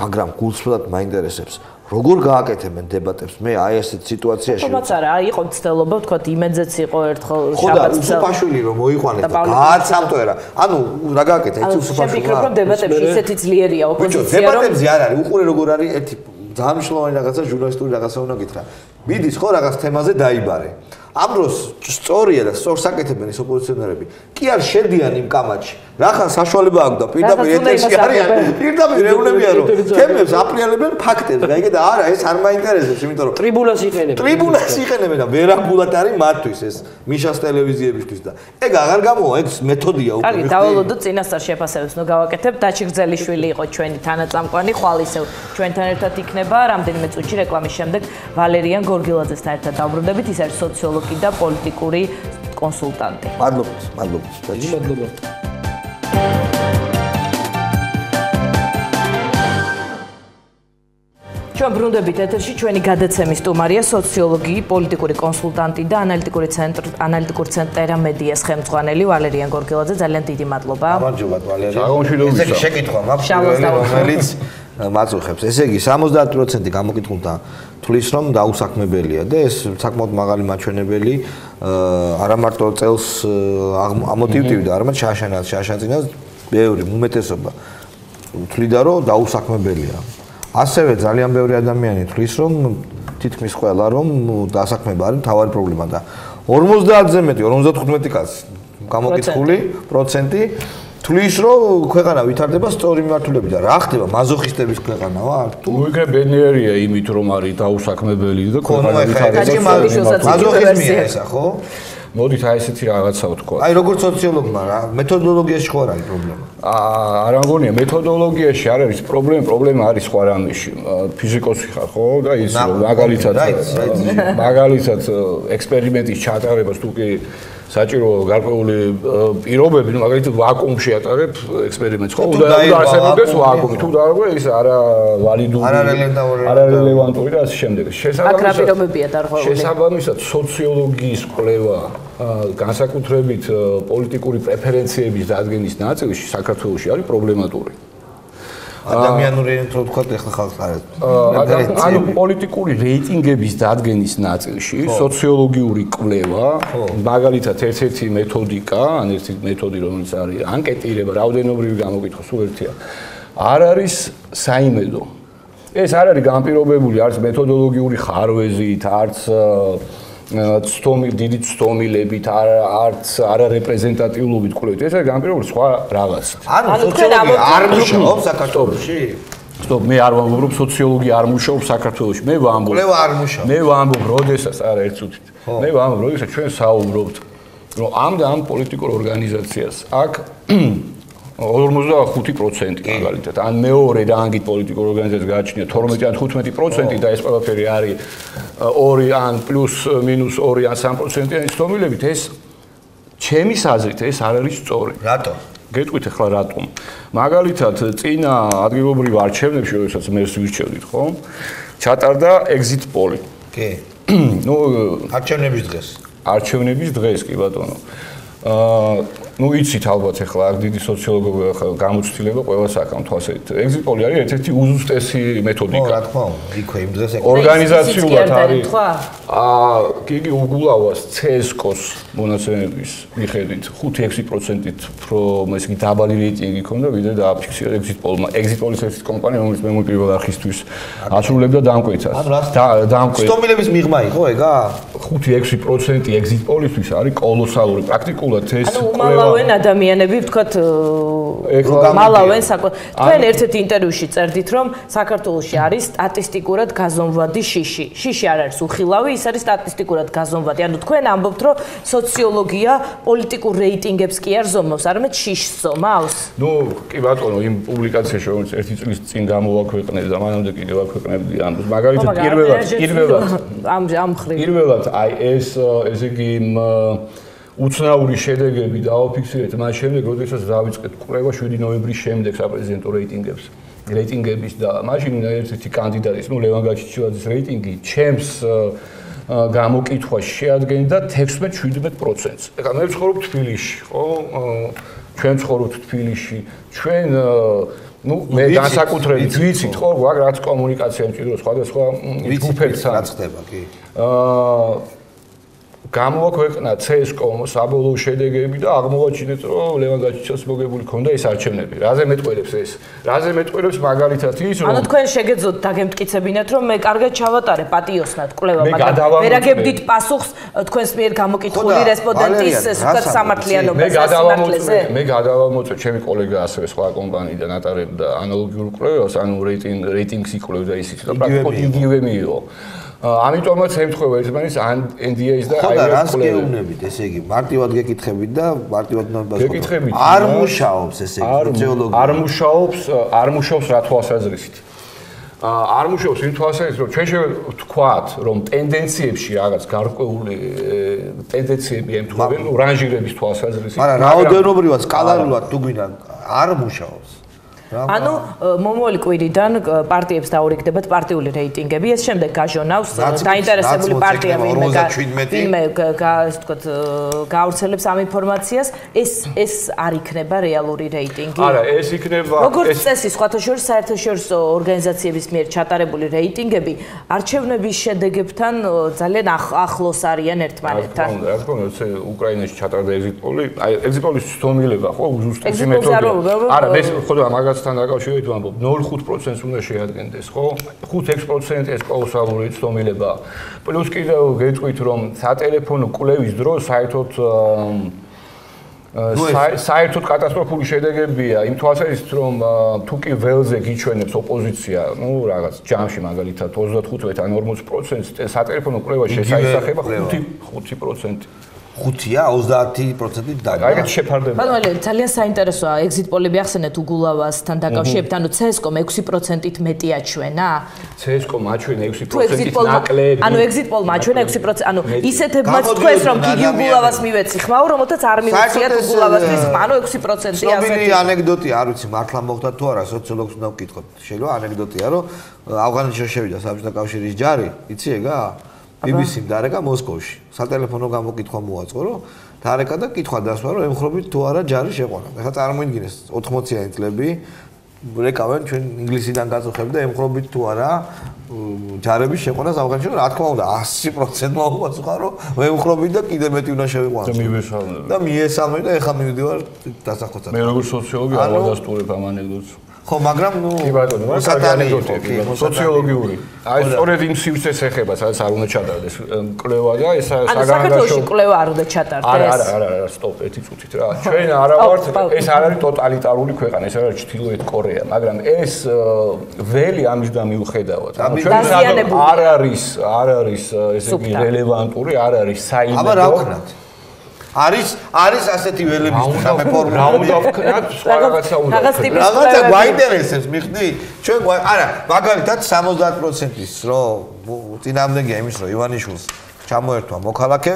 მაგრამ გულწრფელად მაინტერესებს, როგორ გააკეთებენ დებატებს. მე აი ესეთ სიტუაციაში. თუმცა არა, იყო მცდელობა, თქვა იმედზეც იყო ერთხელ შაბათს. ხო, უსუფაშვილი რომ მოიყვანეს და გააცამთო რა. ანუ რა გააკეთა, იცი უსუფაშვილი. შევფიქრებ, რომ დებატებში ისეთი ძლიერია ოპოზიცია, რომ დებატებზე არ არის, უყურე როგორ არის ერთი ძალიან მნიშვნელოვანი რაღაცა ჟურნალისტური რაღაცა უნდა გითხრა. მიდის ხო რაღაც თემაზე დაიბარე. ამ დროს სწორია და სწორს აკეთებენ ეს ოპოზიციონერები. კი არ შედიან იმ კამათში. რახან საშუალება აქვს და პირდაპირ ეთერში არიან. პირდაპირ ეუბნებიან რომ თემებს აპრიალებენ ფაქტებს. გაიგე და არა ეს არ მაინტერესებს, იმიტომ რომ ტრიბუნას იყენებენ. ტრიბუნას იყენებენ და ვერაგულად არის მათთვის ეს მიშას ტელევიზიებისთვის და ეგ აღარ გამოვა, ეს მეთოდია უკვე. კარგი, დავალოდოთ წინასწარ შეფასებებს, ნუ გავაკეთებ. დაჩიგრძელიშვილი იყო ჩვენი თანაწამყვანი, ხვალ ისევ ჩვენთან ერთად იქნება რამდენიმე წუთში რეკლამის შემდეგ ვალერიან გორგილაძესთან ერთად დავბრუნდებით, ის არის სოციოლოგი და პოლიტიკური კონსულტანტი. მადლობა, მადლობა. მადლობა. ჩვენ ბრუნდებით ეთერში ჩვენი გადაცემის სტუმარია სოციოლოგი, პოლიტიკური კონსულტანტი და ანალიტიკური ცენტრ ტერა მედიას ხელმძღვანელი ვალერიან გორგილაძე. ძალიან დიდი მადლობა. გამარჯობა ვალერიან. საგამშვიდობო. ესე შეკითხვა მაქვს, რომელიც მაწუხებს. ესე იგი 70% გამოკითხულთა თulis რომ დაუსაქმებელია და ეს საკმაოდ მაღალი მაჩვენებელი არა მარტო წელს ამოტივტივდა, არამედ შაშანწინას ბევრი უმეტესობა თვლიდა რომ დაუსაქმებელია. ასევე ძალიან ბევრი ადამიანი თulis რომ თითქმის ყველა რომ დასაქმება არის მთავარი პრობლემა და 50-ზე მეტი 55 კაცი გამოკითხული პროცენტი თulis რომ ქვეყანა ვითარდება სწორი მიმართულებით და რა ხდება მაზოხისტების ქვეყანა ვარ თუ უიქნე ბედნიერია იმით რომ არის დაუსაქმებელი და ქვეყანა ვითარდება მაზოხიზმია ესა ხო? მოდით აი ესეთი რაღაცა ვთქვა. აი როგორც სოციოლოგმა რა მეთოდოლოგიაში ხო არ არის პრობლემა? არა მგონია მეთოდოლოგიაში არ არის პრობლემა არის სხვა რამეში. ფიზიკოსი ხარ ხო და ის მაგალითად ექსპერიმენტის ჩატარებას თუ კი საჭირო გარკვეული პირობები, ну, მაგალითად ვაკუუმში ატარებ ექსპერიმენტს, ხო? უნდა არსებობდეს ვაკუუმი. თუ დაარღვე ის არა ვალიდური, არა რელევანტური და ასე შემდეგ. შესაბამისად, სოციოლოგიის კვლევა განსაკუთრებით პოლიტიკური პრეფერენციების დადგენის ნაწილში საქართველოში არის პრობლემატური. ადამიანური რო ვთქვათ ეხლა ხალხს არის. ანუ პოლიტიკური რეიტინგების დადგენის ნაწილში სოციოლოგიური კვლევა, მაგალითად ერთ-ერთი მეთოდიკა, ან ერთი მეთოდი რომელიც არის ანკეტირება, რაოდენობრივი გამოკითხვა სულ ერთია. არ არის საიმედო. ეს არ არის განპირობებული არც მეთოდოლოგიური ხარვეზით, არც დიდი ცდომილებით, არც არარეპრეზენტატიულობით კვლევით. ეს არის განპირობებული სხვა რაღაცით. ანუ სოციოლოგია არ მუშაობს საქართველოში? სტოპ, მე არ ვამბობ, რომ სოციოლოგია არ მუშაობს საქართველოში. მე ვამბობ. კვლევა არ მუშაობს. მე ვამბობ, როდესაც არა ერთ წუთით. მე ვამბობ, როდესაც ჩვენ საუბრობთ, რომ ამ პოლიტიკურ ორგანიზაციას აქ 45% მაგალითად, ან მეორე რანგით პოლიტიკურ ორგანიზაციას გააჩნია 12 ან 15% და ეს ყველაფერი არის 2 ან პლუს მინუს 2 ან 3%-იანი ცდომილებით, ეს ჩემის აზრით ეს არ არის სწორი. რატო? გეტყვით ახლა რატომ? მაგალითად, წინა ადგილობრივ არჩევნებში, როდესაც მერს ვირჩევდით, ხო? ჩატარდა exit poll-ი. კი. ნუ არჩევნების დღეს. არჩევნების დღეს, კი ბატონო. ну იცით ალბათ ახლა აქ დიდი სოციოლოგია ახლა გამოცდილება ყველა საკამ თვალსაჩინო. exit poll-ი არის ერთ-ერთი უზუსტესი მეთოდიკა. რა თქმა უნდა, იქვე იმ დღეს ორგანიზაციულად არის. გიგი უგულავას CSKO-ს მონაცემების მიხედვით 5-6%-ით რომ ესე იგი დაბალი რეიტინგი ქონდა, ვიდრე დააფიქსირა exit poll-მა. exit poll-ის ერთი კომპანია, რომელიც მე პირველ არხისთვის ასრულებდა დამკვეთას. დამკვეთ. სტომილების მიღმა იყო ეგა? 5-6% exit poll-ისთვის არის კოლოსალური. პრაქტიკულად ეს მალავენ ადამიანები ვთქვათ მალავენ თქვენ ერთ-ერთ ინტერვიუში წერდით რომ საქართველოში არის სტატისტიკურად გაზომვადი შიში. შიში არ არის უხილავი, ის არის სტატისტიკურად გაზომვადი. ანუ თქვენ ამბობთ რომ სოციოლოგია პოლიტიკურ რეიტინგებს კი არ ზომავს, არამედ შიშს ზომავს. ნუ კი ბატონო, იმ პუბლიკაციაში რომელიც ერთი წლის წინ გამოვაქვეყნეთ და მანამდე კიდევ აქვეყნებდი ამ მაგალითად პირველად აი ესე იგი უცნაური შედეგები დააფიქსირეთ მას შემდეგ, როდესაც დავიწყეთ კვლევა 7 ნოემბრის შემდეგ საპრეზიდენტო რეიტინგებს. რეიტინგების და მაშინ ერთ-ერთი კანდიდატის, ლევან გაჩიჩილაძის რეიტინგი ჩემს გამოკითხვაში შეადგენდა 16-17%. ეხლა მე ვცხოვრობ თბილისში, ხო? ჩვენ ვცხოვრობთ თბილისში. ჩვენ მე განსაკუთრებით ვიცით, ხო, გვაქვს რაც კომუნიკაცია მჭირდება სხვადასხვა ჯგუფებთან. რაც ხდება, კი. გამოაქვეყნა CS:GO საბოლოო შედეგები და აღმოვაჩინეთ, რომ ლევან გაჩიჩას მოგებული ქონდა ეს არჩევნები. რაზე მეტყველებს ეს? რაზე μετყველებს მაგალითად ის, რომ ანუ თქვენ შეგეძოთ დაგემტკიცებინათ, რომ მე კარგად ჩავატარე პატიოსნად კვლევა, მაგრამ ვერაგებდით პასუხს თქვენს მიერ გამოკითხული რესპონდენტის სუქად სამართლიანობაზე. მე გადავამოწე ჩემი კოლეგა ასევე სხვა კომპანიიდან ატარებდა ანალოგიურ კვლევას, ანუ რეიტინგს იკვლევდა ისიც და პრაქტიკულად იგივე მიიღო. ამიტომაც ემთხვევა ერთმანეთს NDA-ს და აი რას გეუბნებით, ესე იგი, მარტივად გეკითხებით და მარტივად ნომერს გეკითხებით. არ მუშაობს ესე იგი, სოციოლოგია. არ მუშაობს რა თვალსაზრისით. არ მუშაობს იმ თვალსაზრისით, რომ ჩვენ შევთქვათ, რომ ტენდენციებში რაღაც გარკვეული ტენდენციები ემთხვევენ რანჟირების თვალსაზრისით. მაგრამ რაოდენობრივად, სკალარულად თუ გვინდა არ მუშაობს. ანუ მომავალი კვირიდან პარტიებს დაურიგდებათ პარტიული რეიტინგები, ეს შემდეგ გაჟონავს დაინტერესებული პარტია ვინმე გაავრცელებს ამ ინფორმაციას, ეს არ იქნება რეალური რეიტინგი. არა, ეს იქნება როგორც წესი, სხვათა შორის საერთაშორისო ორგანიზაციების მიერ ჩატარებული რეიტინგები არჩევნების შედეგებთან ძალიან ახლოს არიან ერთმანეთთან. რა თქმა უნდა, უკრაინაში ჩატარდა exit poll-ი, აი exit poll-ის ცდომილება ხო, უზუსტესი მეთოდია. არა, მე ხოდა მაგას თან დაკავშირებით ვამბობ 0.5%-ს უნდა შეადგენდეს, ხო? 5-6% ეს კოლოსალური ცდომილება. პლუს კიდევ გეტყვით, რომ სატელეფონო კვლევის დროს საერთოდ კატასტროფული შედეგებია იმ თვალსაზრისით, რომ თუ კი ველზე გიჩვენებს ოპოზიცია, რაღაც ჯამში მაგალითად 35 ან 40%, სატელეფონო კვლევა შესაძლებლობა 5%. 5-ია 30%-ით დაგა. აი ეს შეფარდება. ბატონო, ძალიან საინტერესოა exit poll-ები ახსენეთ უგულავასთან დაკავშირებით, ანუ CS:GO-მ 6%-ით მეტი აჩვენა. CS:GO-მ აჩვენა 6%-ით ნაკლები. ანუ exit poll-მ აჩვენა 6%, ანუ ისეთებმაც თქვენს რომ გიგი უგულავას მივეცი ხმაო, რომელთაც არ მივეციათ უგულავასთვის ხმა, ანუ 6%-ი ასეთი. ცნობილი ანეკდოტია, არ ვიცი, მართლა მოხდა თუ არა, სოციოლოგს უნდა ვკითხოთ. შეიძლება ანეკდოტია, რომ ავღანეთში შევიდა საბჭოთა კავშირის ჯარი, იცი ეგა? BBC-მ დარეკა მოსკოვში. სატელეფონო გამოკითხვა მოაწყო, რომ დარეკა და კითხვა დასვა, რომ ემხრობით თუ არა ჯარი შეყვანა. ეხლა წარმოიდგინეს 80-იანი წლები რეკავენ ჩვენ ინგლისიდან გაწუხებ და ემხრობით თუ არა ჯარების შეყვანას ავღანეთში, რა თქმა უნდა 100% მოუპასუხა, რომ ემხრობით და კიდე მეტი უნდა შევიყვანოს. და მიესალმე და ეხლა მივდივარ დასახოცად. მე როგორც სოციოლოგი არ ვადასტურებ ამ ანეკდოტს. ხო, მაგრამ კი ბატონო, სატანიკო, სოციოლოგიური. აი სწორედ იმ სივრცეს ეხება, სადაც არ უნდა ჩატარდეს კვლევა და ეს საქართველოში კვლევა არ უნდა ჩატარდეს. არა, სტოპ, ერთი წუთით რა. ჩვენ არა ვართ, ეს არ არის ტოტალიტარული ქვეყანა, ეს არ არის ჩრდილოეთ კორეა, მაგრამ ეს ველი ამისგან მიუხედავად. ჩვენ არ არის ესე იგი რელევანტური, არ არის საინდო. აბა რა ვქნათ? არის ასეთი ველების სამე ფორმულა. რა უნდა ვქნათ? სხვა რაღაცა უნდა. რაღაცა გვაინტერესებს, მიხდი? ჩვენ არა, მაგალითად 70%-ის რომ წინააღმდეგია იმის რომ ივანიშვილს ჩამოერთვა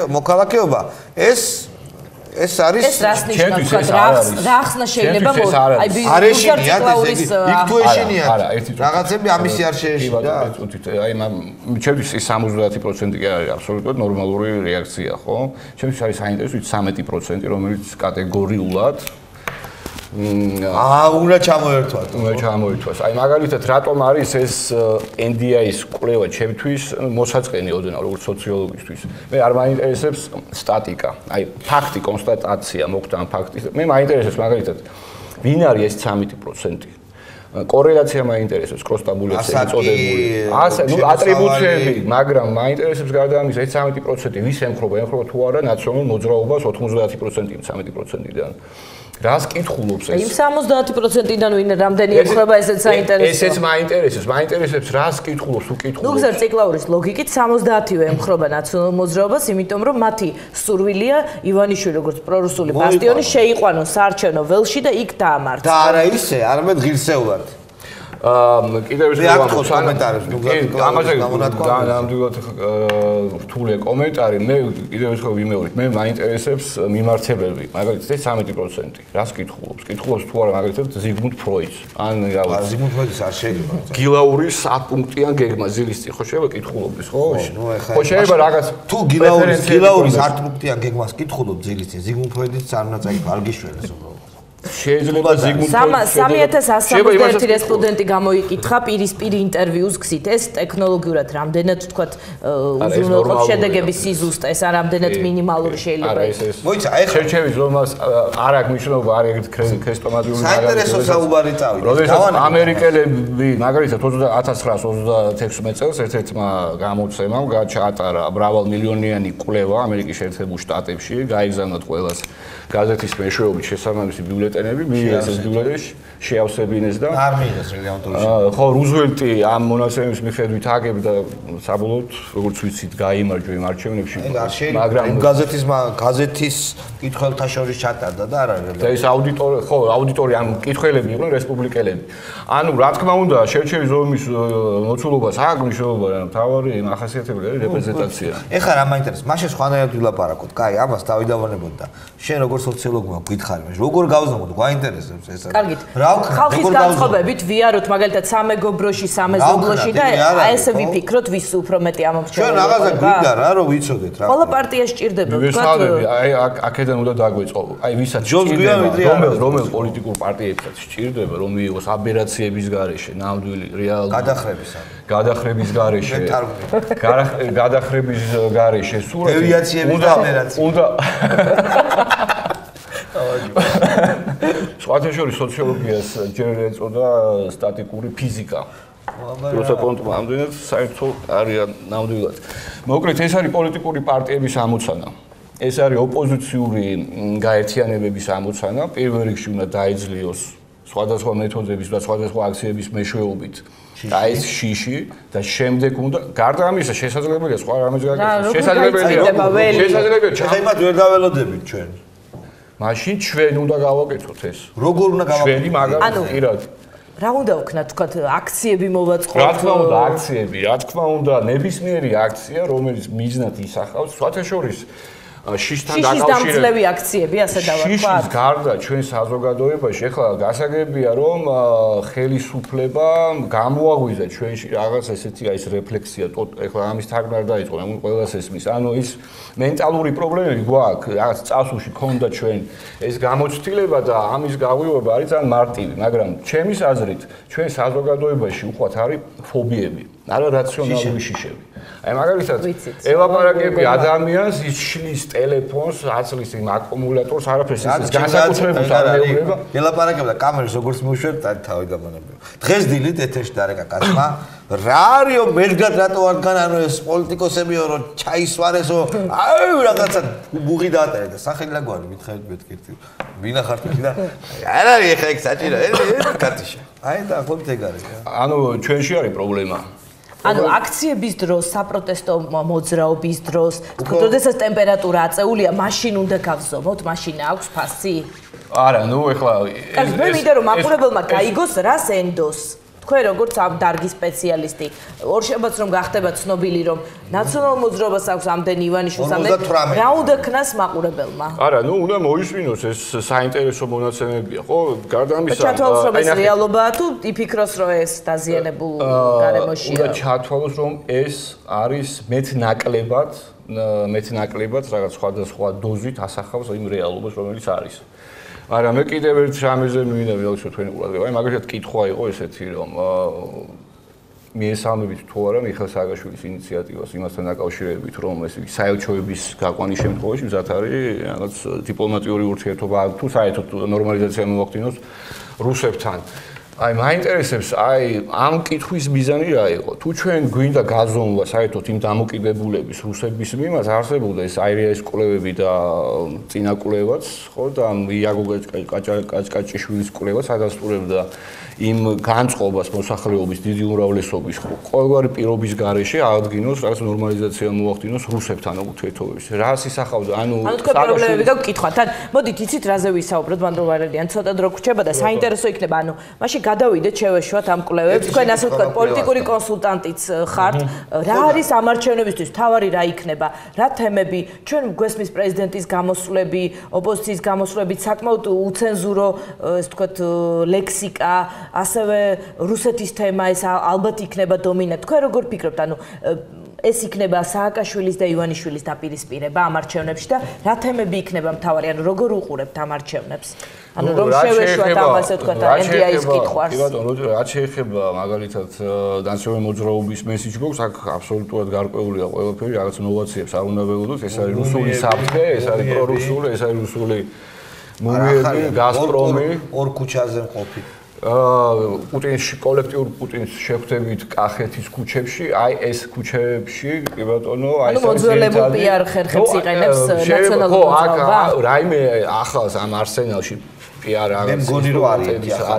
მოქალაქეობა, ეს არის რას ნიშნავს? რა ახსნა შეიძლება აი ბიზნესის იქ თუ ეშინია. რაღაცები ამისი არ შეეშინდა. აი ჩემთვის 70% კი არის აბსოლუტურად ნორმალური რეაქცია, ხო? ჩემთვის არის საინტერესო 13%, რომელიც კატეგორიულად უნდა ჩამოერთვათ. უნდა ჩამოერთვას. აი მაგალითად რატომ არის ეს NDA-ის კვლევა ჩემთვის მოსაწყენი ოდნავ როგორც სოციოლოგისთვის. მე არ მაინტერესებს სტატიკა. აი ფაქტი, კონსტატაცია მოხდა ამ ფაქტის. მე მაინტერესებს მაგალითად ვინ არის ეს 13%. კორელაცია მაინტერესებს, კროსტაბულაცია ეწოდებული. ასე, ატრიბუციები, მაგრამ მაინტერესებს გარდა ამისა, ეს 13% ვის ემხრობა თუ არა ნაციონალურ მოძრაობას 90% 13%-დან. რას კითხულობს ეს? იმ 70%-დან ვინ რამდენი ემხრობა ესეც საინტერესოა. ესეც მაინტერესებს, რას კითხულობს, უკითხულობს. ნუ გზერ ციკლაურის ლოგიკით 70-ივე ემხრობა ნაციონალურ მოძრაობას, იმიტომ რომ მათი სურვილია ივანიშვილი როგორც პრორუსული ბასტიონი შეიყვანოს საარჩევნო ველში და იქ დაამარცხოს. და არა ისე, არამედ ღირსეულად. კიდევ ის კომენტარებს ამაზე ნამდვილად რთულია კომენტარი. მე კიდევ ერთხელ ვიმეორებ, მე მაინტერესებს მიმართებები, მაგალითად 13%. რას კითხულობს? კითხულობს თუ არა მაგალითად ზიგმუნდ ფროიდს. ან რა ზიგმუნდ ფროიდის არ შეიძლება. გილაურის 10 პუნქტიან გეგმა ზილის წინ ხო შეიძლება კითხულობდეს, ხო? ხო შეიძლება რაღაც თუ გილაურის 10 პუნქტიან გეგმას კითხულობ ზილის წინ ზიგმუნდ ფროიდის არ უნდა წაიკითხო, არ გიშველეს უბრალოდ. შეიძლება ზიგმუნდ 3171 რესპონდენტი გამოიკითხა პირისპირ ინტერვიუს გზით. ეს ტექნოლოგიურად რამდენად ვთქვათ უზრუნველყოფს შედეგების სიზუსტე, ეს რამდენად მინიმალური შეიძლება იყოს. მოიცა, ეხლა შერჩევის ზომას არ აქვს მნიშვნელობა, არ ეგეთ ქრესტომატიური საინტერესო საუბარი წავიდა. როდესაც ამერიკელები მაგალითად 1926 წელს ერთ-ერთმა გამოცემამ ჩაატარა მრავალმილიონიანი კვლევა ამერიკის შეერთებულ შტატებში, გაიგზავნათ ყველას გაზეთის მეშვეობით შესაბამისი ბიულეტენები, მიიღეს ეს ბიულეტენი, შეავსებინეს და არ მიიღეს რელევანტურში. ხო, რუზველტი ამ მონაცემების მიხედვით აგებდა საბოლოოდ, როგორც ვიცით, გაიმარჯვა იმ არჩევნებში. მაგრამ გაზეთის კითხველთა შორის ჩატარდა და არ არის რელევანტური. და ეს აუდიტორი ამ კითხველები იყვნენ რესპუბლიკელები. ანუ რა თქმა უნდა, შერჩევის ზომის მოცულობას აქვს მნიშვნელობა, რა მთავარი ახასიათებელი არის რეპრეზენტაცია. ეხლა რა მაინტერესებს? მაშინ სხვანაირად ვილაპარაკოთ. კაი, ამას დავიდავანებოთ და შენ როგორ სოციოლოგმა გითხარი, როგორ გავზომოთ, გვაინტერესებს ეს. კარგით. ხალხის განწყობებით ვიაროთ მაგალითად სამეგობროში, სამეზობლოში და ესე ვიფიქროთ ვის უფრო მეტი ამომრჩეველი. ჩვენ რაღაცა გვინდა რა, რომ ვიცოდეთ რა. ყველა პარტია სჭირდება, ვთქვათ. აი აქედან უნდა დაგვეწყო. აი ვისაც რომელ პოლიტიკურ პარტიებსაც სჭირდება, რომ მიიღოს აბერაციების გარეშე, ნამდვილი რეალური გადახრების გარეშე. გადახრების გარეშე სურათი. დევიაციების აბერაცია. უნდა სხვათა შორის სოციოლოგიას ჯერ ეწოდა სტატიკური ფიზიკა. როცა კონტმა ამდენად საერთოდ არიან ნამდვილად. მოკლედ ეს არის პოლიტიკური პარტიების ამოცანა. ეს არის ოპოზიციური გაერთიანებების ამოცანა. პირველ რიგში უნდა დაეძლიოს სხვადასხვა მეთოდების და სხვადასხვა აქციების მეშვეობით. და ეს შიში და შემდეგ უნდა გარდა ამისა შესაძლებელია სხვა რამეც გაკეთდეს. შესაძლებელია. ეხლა იმათ ვერ დაველოდებით ჩვენ. მაშინ ჩვენ უნდა გავაკეთოთ ეს. როგორ უნდა გავაკეთოთ? ჩვენი მაგალითად. რა უნდა ვქნათ, თქვათ, აქციები მოვაწყოთ? რა თქმა უნდა, აქციები, რა თქმა უნდა, ნებისმიერი აქცია, რომელიც მიზნად ისახავს, სხვათა შორის შიშთან დაკავშირებით. შიშის დამძლევი აქციები, ასე დავარქვათ. შიშის გარდა ჩვენ საზოგადოებაში ეხლა გასაგებია, რომ ხელისუფლება გამოაღვიძა ჩვენში რაღაც ესეთი აი ეს რეფლექსია, ეხლა ამის თარგმნა არ დაიწყო, მაგრამ ყველას ესმის. ანუ ის მენტალური პრობლემები გვაქვს, რაღაც წასულში ქონდა ჩვენ ეს გამოცდილება და ამის გაღვივება არის ძალიან მარტივი, მაგრამ ჩემის აზრით, ჩვენ საზოგადოებაში უხვად არის ფობიები, არა რაციონალური შიშები. აი მაგალითად ელაპარაკები ადამიანს ის შლის ტელეფონს, აცლის იმ აკუმულატორს, არაფერს ის განსაკუთრებულს არ მეუბნება. ელაპარაკებ და კამერას როგორც მივშვებ, თავი გამონებია. დღეს დილით ეთერში დარეკა კაცმა, რა არისო მერგად რატო არ გან ანუ ეს პოლიტიკოსებიო რომ ჩაისვარესო, აი რაღაცა ბუღი დაატარე და სახელი ლაგვარი მითხარით მეთქირთი. ვინახართ და არ არის ეხა ეგ საჭირო, ეს კატიშა. აი და ახლა ეგ არის. ანუ ჩვენში არის პრობლემა. ანუ აქციების დროს, საპროტესტო მოძრაობის დროს, როდესაც ტემპერატურა აწეულია, მაშინ უნდა გავზომოთ, მაშინ აქვს ფასი? არა, ნუ ეხლა ეს მე მინდა რომ მაყურებელმა გაიგოს რას ენდოს. თქვენ როგორც ამ დარგის სპეციალისტი, ორშაბათს რომ გახდება ცნობილი, რომ ნაციონალურ მოძრაობას აქვს ამდენი ივანიშვილს, რა უნდა ქნას მაყურებელმა? არა, ნუ უნდა მოისმინოს ეს საინტერესო მონაცემებია, ხო? გარდა ამისა, ჩათვალოს რომ ეს რეალობაა თუ იფიქროს რომ ეს დაზიანებულ გარემოშია? უნდა ჩათვალოს რომ ეს არის მეტნაკლებად რაღაც სხვადასხვა დოზით ასახავს იმ რეალობას, რომელიც არის. არა, მე კიდევ ერთ რამეზე მინდა მივაჩვენო თქვენი ყურადღება. აი მაგალითად კითხვა იყო ესეთი, რომ მიესალმებით თუ არა მიხეილ სააკაშვილის ინიციატივას იმასთან დაკავშირებით, რომ ეს საელჩოების გაყვანის შემთხვევაში მზად არის რაღაც დიპლომატიური ურთიერთობა თუ საერთოდ ნორმალიზაცია მოახდინოს რუსებთან. აი მაინტერესებს აი ამ კითხვის მიზანი რა იყო? თუ ჩვენ გვინდა გაზომვა საერთოდ იმ დამოკიდებულების რუსების მიმართ არსებობდა ეს აირიაის კვლევები და წინა კვლევაც, ხო და იაგო კაჭკაჭიშვილის კვლევაც ადასტურებდა იმ განწყობას მოსახლეობის დიდი უმრავლესობის ყოველგვარი პირობის გარეშე აღადგინოს რაღაც ნორმალიზაცია მოახდინოს რუსებთან ურთიერთობების. რას ისახავდა? ანუ თქვენ პრობლემები გაგვკითხავთ. თან მოდით იცით რაზე ვისაუბროთ, მანდრო ვარელიან ცოტა დრო გრჩება და საინტერესო იქნება. ანუ მაშინ გადავიდეთ შევეშვათ ამ კვლევებს. თქვენ ასე ვთქვათ, პოლიტიკური კონსულტანტიც ხართ. რა არის ამ არჩევნებისთვის თავარი რა იქნება? რა თემები? ჩვენ გვესმის პრეზიდენტის გამოსვლები, ოპოზიციის გამოსვლები, საკმაოდ უცენზურო, ასე ვთქვათ, ლექსიკა, ასევე რუსეთის თემა ეს ალბათ იქნება დომინანტი. თქვენ როგორ ფიქრობთ, ანუ ეს იქნება სააკაშვილის და ივანიშვილის დაპირისპირება ამ არჩევნებში და რა თემები იქნება მთავარი, ანუ როგორ უყურებთ ამ არჩევნებს? ანუ რომ შევეშვათ ამ ასე ვთქვათ NDI-ის კითხვას. კი ბატონო, რაც შეეხება მაგალითად ნაციონალური მოძრაობის მესიჯ ბოქს, აქ აბსოლუტურად გარკვეულია ყველაფერი, რაღაც ნოვაციებს არ უნდა ველოდოთ, ეს არის რუსული საფრთხე, ეს არის პრორუსული, ეს არის რუსული მუვიები, გაზპრომი, ორ ქუჩაზე მყოფი. პუტინის კოლექტიურ პუტინის შეხვდებით კახეთის ქუჩებში, აი ეს ქუჩებში, კი ბატონო, აი ეს მოძველებულ პიარ ხერხებს იყენებს ნაციონალური მოძრაობა. რაიმე ახალს ამ არსენალში პიარ მე მგონი რომ არ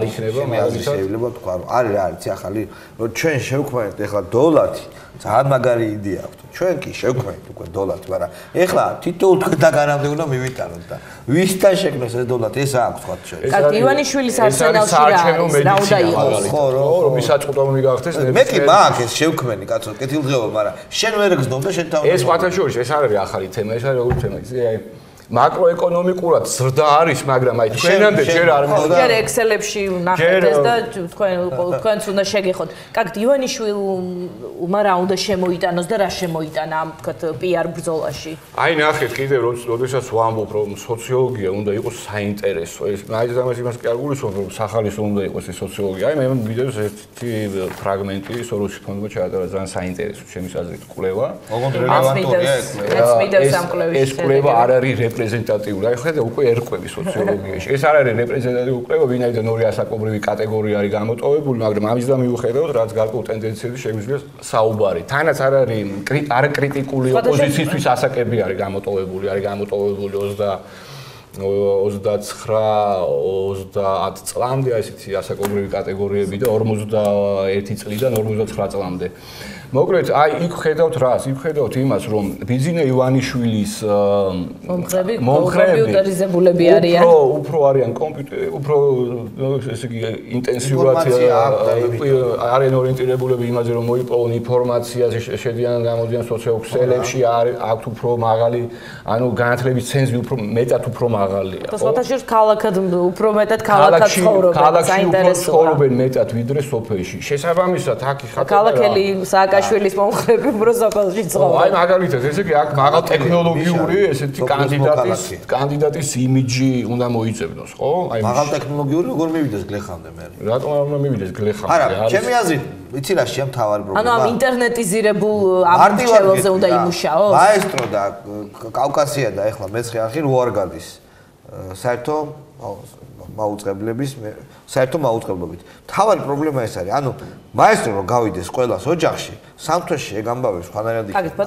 იქნება, მაგალითად შეიძლება თქვა, რომ არის ახალი, რომ ჩვენ შევქმნით ეხლა დოლარი, ძალიან მაგარი იდეა აქვს. ჩვენ კი შევქმნით უკვე დოლარი, მაგრამ ეხლა თითოეულ თქვენთაგანამდე უნდა მივიტანოთ და ვისთან შექმნეს ეს დოლარი, ეს აქვს თქვა ჩვენ. კარგი, ივანიშვილის არსენალში რა არის? რა უნდა იყოს? ხო, რომ მისაწყვეტომი გახდეს. მე კი მაქვს ეს შევქმენი, კაცო, კეთილდღეობა, მაგრამ შენ ვერ გზნობ და შენ თავი. ეს სხვათაშორის ეს არ არის ახალი თემა, ეს არის როგორი თემა, იცი აი მაკროეკონომიკურად ზრდა არის, მაგრამ აი ჩვენამდე ჯერ არ მოხდა. ჯერ ექსელებში ნახეთ ეს და თქვენც უნდა შეგეხოთ. კარგი, ივანიშვილმა რა უნდა შემოიტანოს და რა შემოიტანა ამ თქვათ პიარ ბრძოლაში? აი ნახეთ კიდევ როდესაც ვამბობ რომ სოციოლოგია უნდა იყოს საინტერესო. ეს მაინც ამას იმას კი არ გულისხმობ რომ სახალისო უნდა იყოს ეს სოციოლოგია. აი მე ვიდეოს ერთი ფრაგმენტი სოროსის ფონდმა ჩაატარა ძალიან საინტერესო ჩემის აზრით კვლევა. ოღონდ რელევანტურია ეს კვლევა არ არის რეპრეზენტატიული. აი ხედავ უკვე ერკვევი სოციოლოგიაში. ეს არ არის რეპრეზენტატიული კვლევა, ვინაიდან ორი ასაკობრივი კატეგორია არის გამოტოვებული, მაგრამ ამის და მიუხედავად რაც გარკვეულ ტენდენციებზე შეგვიძლია საუბარი. თანაც არ არის კრიტიკული ოპოზიციისთვის ასაკები არის გამოტოვებული 29-30 წლამდე, ესეთი ასაკობრივი კატეგორიები და 41 წლიდან 59 წლამდე. მოკლედ, აი იქ ხედავთ რას? იქ ხედავთ იმას, რომ ბიძინა ივანიშვილის მომხრეები კომპიუტერიზებულები არიან. უფრო არიან კომპიუტერი, უფრო ესე იგი ინტენსიურად არიან ორიენტირებულები იმაზე, რომ მოიპოვონ ინფორმაციაზე, შედიან გამოდიან სოციალურ ქსელებში, აქვთ უფრო მაღალი, ანუ განათლების ცენზი უფრო მეტად უფრო მაღალია. და სხვათაშორის ქალაქად უფრო მეტად ქალაქად ცხოვრობენ, საინტერესოა. ცხოვრობენ მეტად ვიდრე სოფელში. შესაბამისად, აქ იხატება ქალაქელი სააკაშვილის მომხრეები უფრო სოფელში ცხოვრობენ. აი მაგალითად, ესე იგი აქ მაღალ ტექნოლოგიური ესეთი კანდიდატის იმიჯი უნდა მოიწევდოს, ხო? აი მაღალ ტექნოლოგიური როგორ მივიდეს გლეხამდე მე? რატომ არ უნდა მივიდეს გლეხამდე? არა, ჩემი აზრით, იცი რა შეა მთავარი პრობლემა. ანუ ამ ინტერნეტიზირებულ ამორჩეველზე უნდა იმუშაოს? მაესტრო და კავკასია და ეხლა მეცხრე არხი რო არ გადის. საერთო მაუწყებლობით. თავარი პრობლემა ეს არის. ანუ მაესტრო რომ გავიდეს ყველას ოჯახში, სამთვეში ეგ ამბავი სხვანაირად იქნება.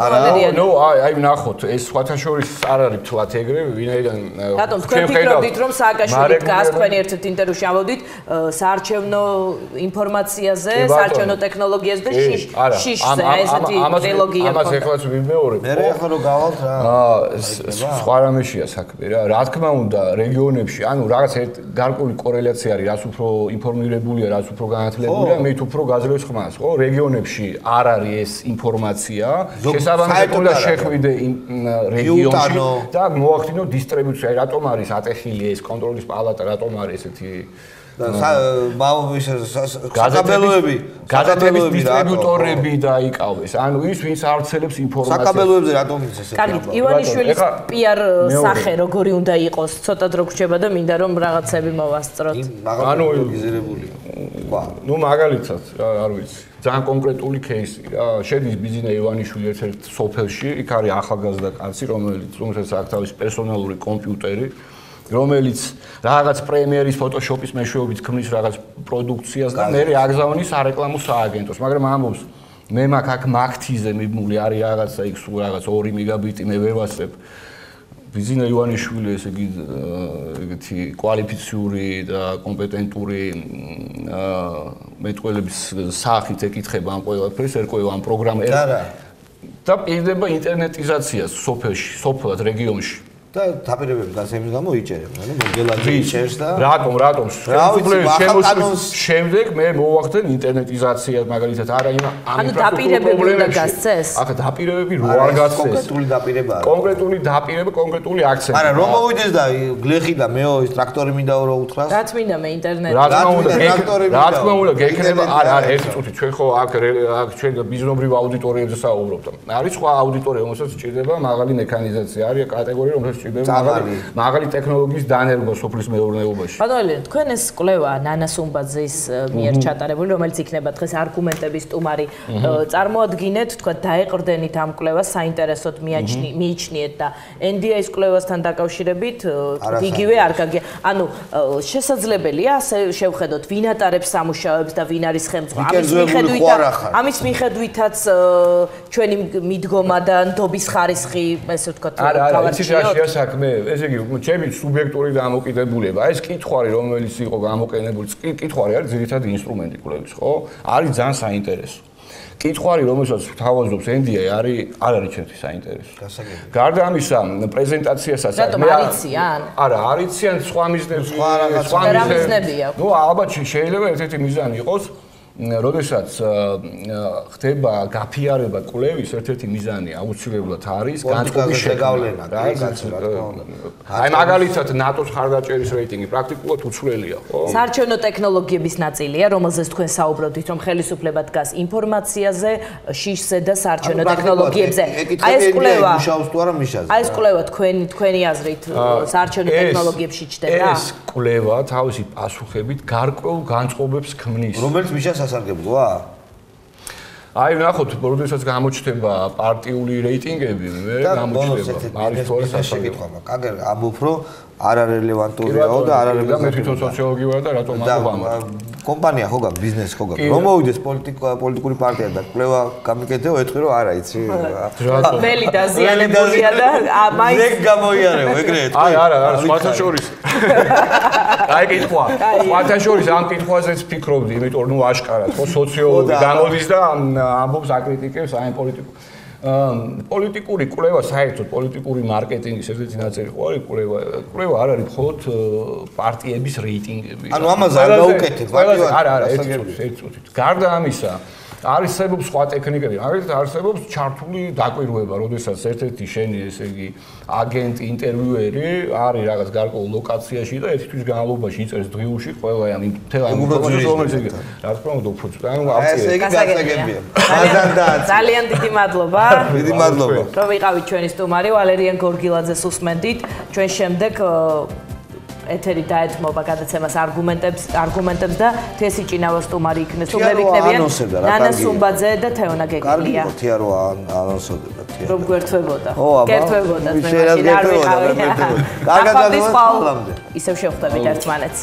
ნუ აი ნახოთ, ეს სხვათაშორის არ არის თვათ ეგრე, ვინაიდან რატომ თქვენ ფიქრობთ რომ სააკაშვილი დგას თქვენი ერთ-ერთ ინტერვიუში ამბობდით საარჩევნო ინფორმაციაზე, საარჩევნო ტექნოლოგიაზე და შიშზე, ესეთი ტრილოგია. ამას ეხლაც ვიმეორებ. მე ახლა რო გავალთ რა. სხვა რამეშია საქმე რა. რა თქმა უნდა, რეგიონებში, ანუ რაღაც გარკვეული კორელაცია არის, რაც უფრო ინფორმირებულია, რაც უფრო განათლებულია, მით უფრო გაძლევს ხმას, ხო? რეგიონებში არ არის ეს ინფორმაცია, შესაბამისად უნდა შეხვიდე რეგიონში და მოახდინო დისტრიბუცია. რატომ არის ატეხილი ეს კონტროლის პალატა, რატომ არის ესეთი გადათების დისტრიბუტორები დაიკავეს. ანუ ის ვინც ავრცელებს ინფორმაციას. საკაბელოებზე რატომ ის ესე? კარგი, ივანიშვილის პიარ სახე როგორი უნდა იყოს? ცოტად რო გრჩება და მინდა რომ რაღაცები მოვასწროთ. ანუ იზირებული. ნუ მაგალითად, არ ვიცი. ძალიან კონკრეტული кейსი რა. შედის ბიძინა ივანიშვილი ერთ-ერთ სოფელში, იქ არის ახალგაზრდა კაცი, რომელსაც აქვს თავისი პერსონალური კომპიუტერი. რომელიც რაღაც პრემიერის ფოტოშოპის მეშვეობით ქმნის რაღაც პროდუქციას და მე აგზავნის სარეკლამო სააგენტოს, მაგრამ ამბობს მე მაქვს აქ მაგთიზე მიმული არის რაღაცა იქ სულ რაღაც 2 მეგაბიტი მე ვერ ვასწრებ. ბიძინა ივანიშვილი ესე იგი ეგეთი კვალიფიციური და კომპეტენტური მეტყველების სახით ეკითხება ამ ყველაფერს, ერკვევა ამ პროგრამას და პირდება ინტერნეტიზაციას სოფელში, სოფლად, რეგიონში. და დაპირებები გასემის გამო იჭერებ, ანუ მოგელაძე იჭერს და რატომ შემოსვლის შემდეგ მე მოვახდენ ინტერნეტიზაცია მაგალითად არა იმ ანუ დაპირებები უნდა გასცეს? ახლა დაპირებები რო არ გასცეს. კონკრეტული დაპირებაა. კონკრეტული დაპირება, კონკრეტული აქცენტი. არა, რომ მოვიდეს და გლეხი და მეო ის ტრაქტორი მინდა რო უთხრას. რაც მინდა მე ინტერნეტი. რა თქმა უნდა გექნება, არა, ერთი წუთი ჩვენ ხო აქ ჩვენ ბიზნობრივ აუდიტორიებზე საუბრობთ. არის სხვა აუდიტორია, რომელსაც სჭირდება მაღალი მექანიზაცია, არის კატეგორია, რომელსაც სჭირდება მაღალი ტექნოლოგიის დანერგვა სოფლის მეურნეობაში. ბატონო, თქვენ ეს კვლევა ნანა სუმბაძის მიერ ჩატარებული, რომელიც იქნება დღეს არგუმენტების სტუმარი, წარმოადგინეთ, თქვა დაეყრდენით ამ კვლევას, საინტერესოდ მიიჩნიეთ და NDI-ის კვლევასთან დაკავშირებით იგივე არ გაგია. ანუ შესაძლებელია ასე შევხედოთ, ვინ ატარებს სამუშაოებს და ვინ არის ხელმძღვანელი. ამის მიხედვითაც ჩვენი მიდგომა და ნდობის ხარისხი, ესე ვთქვათ, გავარჩიოთ. საქმე, ესე იგი, ჩემი სუბიექტური დამოკიდებულება, ეს კითხვარი, რომელიც იყო გამოყენებული, კითხვარი არის ძირითადი ინსტრუმენტი კვლევის, ხო? არის ძალიან საინტერესო. კითხვარი, რომელსაც თავაზობს NDI, არ არის ჩემთვის საინტერესო. გარდა ამისა, პრეზენტაციასაც მე არიციან? არა, არიციან სხვა მიზნები, სხვა მიზნები აქვს. ნუ ალბათ შეიძლება ერთ-ერთი მიზანი იყოს როდესაც ხდება გაფიარება კვლევის ერთ-ერთი მიზანი აუცილებლად არის განწყობის შეგავლენა რა აი მაგალითად ნატოს ხარდაჭერის რეიტინგი პრაქტიკულად უცვლელია ხო საარჩევნო ტექნოლოგიების ნაწილია რომელზეც თქვენ საუბრობთ რომ ხელისუფლება დგას ინფორმაციაზე შიშზე და საარჩევნო ტექნოლოგიებზე აი ეს კვლევა მუშაობს თუ არა მიშაზე აი ეს კვლევა თქვენი აზრით საარჩევნო ტექნოლოგიებში ჩდება ეს კვლევა თავისი პასუხებით გარკვეულ განწყობებს ქმნის რომელიც მიშას სასარგებლოა? აი ნახოთ, როდესაც გამოჩნდება პარტიული რეიტინგები, მე გამოჩნდება. არის თორე სასარგებლო. კაგერ ამბობ, რომ არ არელევანტურიაო და არ არის მე თვითონ სოციოლოგი ვარ და რატომ ამბობ? კომპანია ხო გაქვს, ბიზნესი ხო გაქვს. რომ მოვიდეს პოლიტიკური პარტია და კვლევა გამიკეთეო, ეთქვი რომ არა, იცი? რატომ? მელი დაზიანებულია და მაინც ეგ გამოიარეო, ეგრე ეთქვი. აი არა, სხვათა შორის. აი კითხვა. სხვათა შორის ამ კითხვაზეც ფიქრობდი, იმიტომ რომ აშკარად ხო სოციოლოგი გამოდის და ამბობს აკრიტიკებს აი პოლიტიკური კვლევა, საერთოდ პოლიტიკური მარკეტინგის ერთ-ერთი ნაწილი ხო არის კვლევა არ არის მხოლოდ პარტიების რეიტინგები. ანუ ამაზე არ გაუკეთებ, არა, ერთი წუთი. გარდა ამისა, არსებობს სხვა ტექნიკები, მაგალითად არსებობს ჩართული დაკვირვება, როდესაც ერთ-ერთი შენი, ესე იგი, აგენტი, ინტერვიუერი არის რაღაც გარკვეულ ლოკაციაში და ერთი თვის განმავლობაში იწერს დღიურში ყველა ამ მთელ ამ ინფორმაციას, რომელიც იგი, რა თქმა უნდა, უფრო ანუ ეს იგი გასაგებია. ძალიან დიდი მადლობა. დიდი მადლობა. რომ ვიყავით ჩვენი სტუმარი ვალერიან გორგილაძეს უსმენდით. ჩვენ შემდეგ ეთერი დაეთმობა გადაცემას არგუმენტებს და თესი ჭინავა სტუმარი იქნეს. თუ მე ვიქნებიან ნანა სუმბაძე და თეონა გეგმია. კარგი თია რო ანონსებდა თია. რომ გვერდვებოდა. გერთვებოდა. მე მაშინ არ ვიყავი. კარგად გადავიდა. ისევ შევხვდებით ერთმანეთს.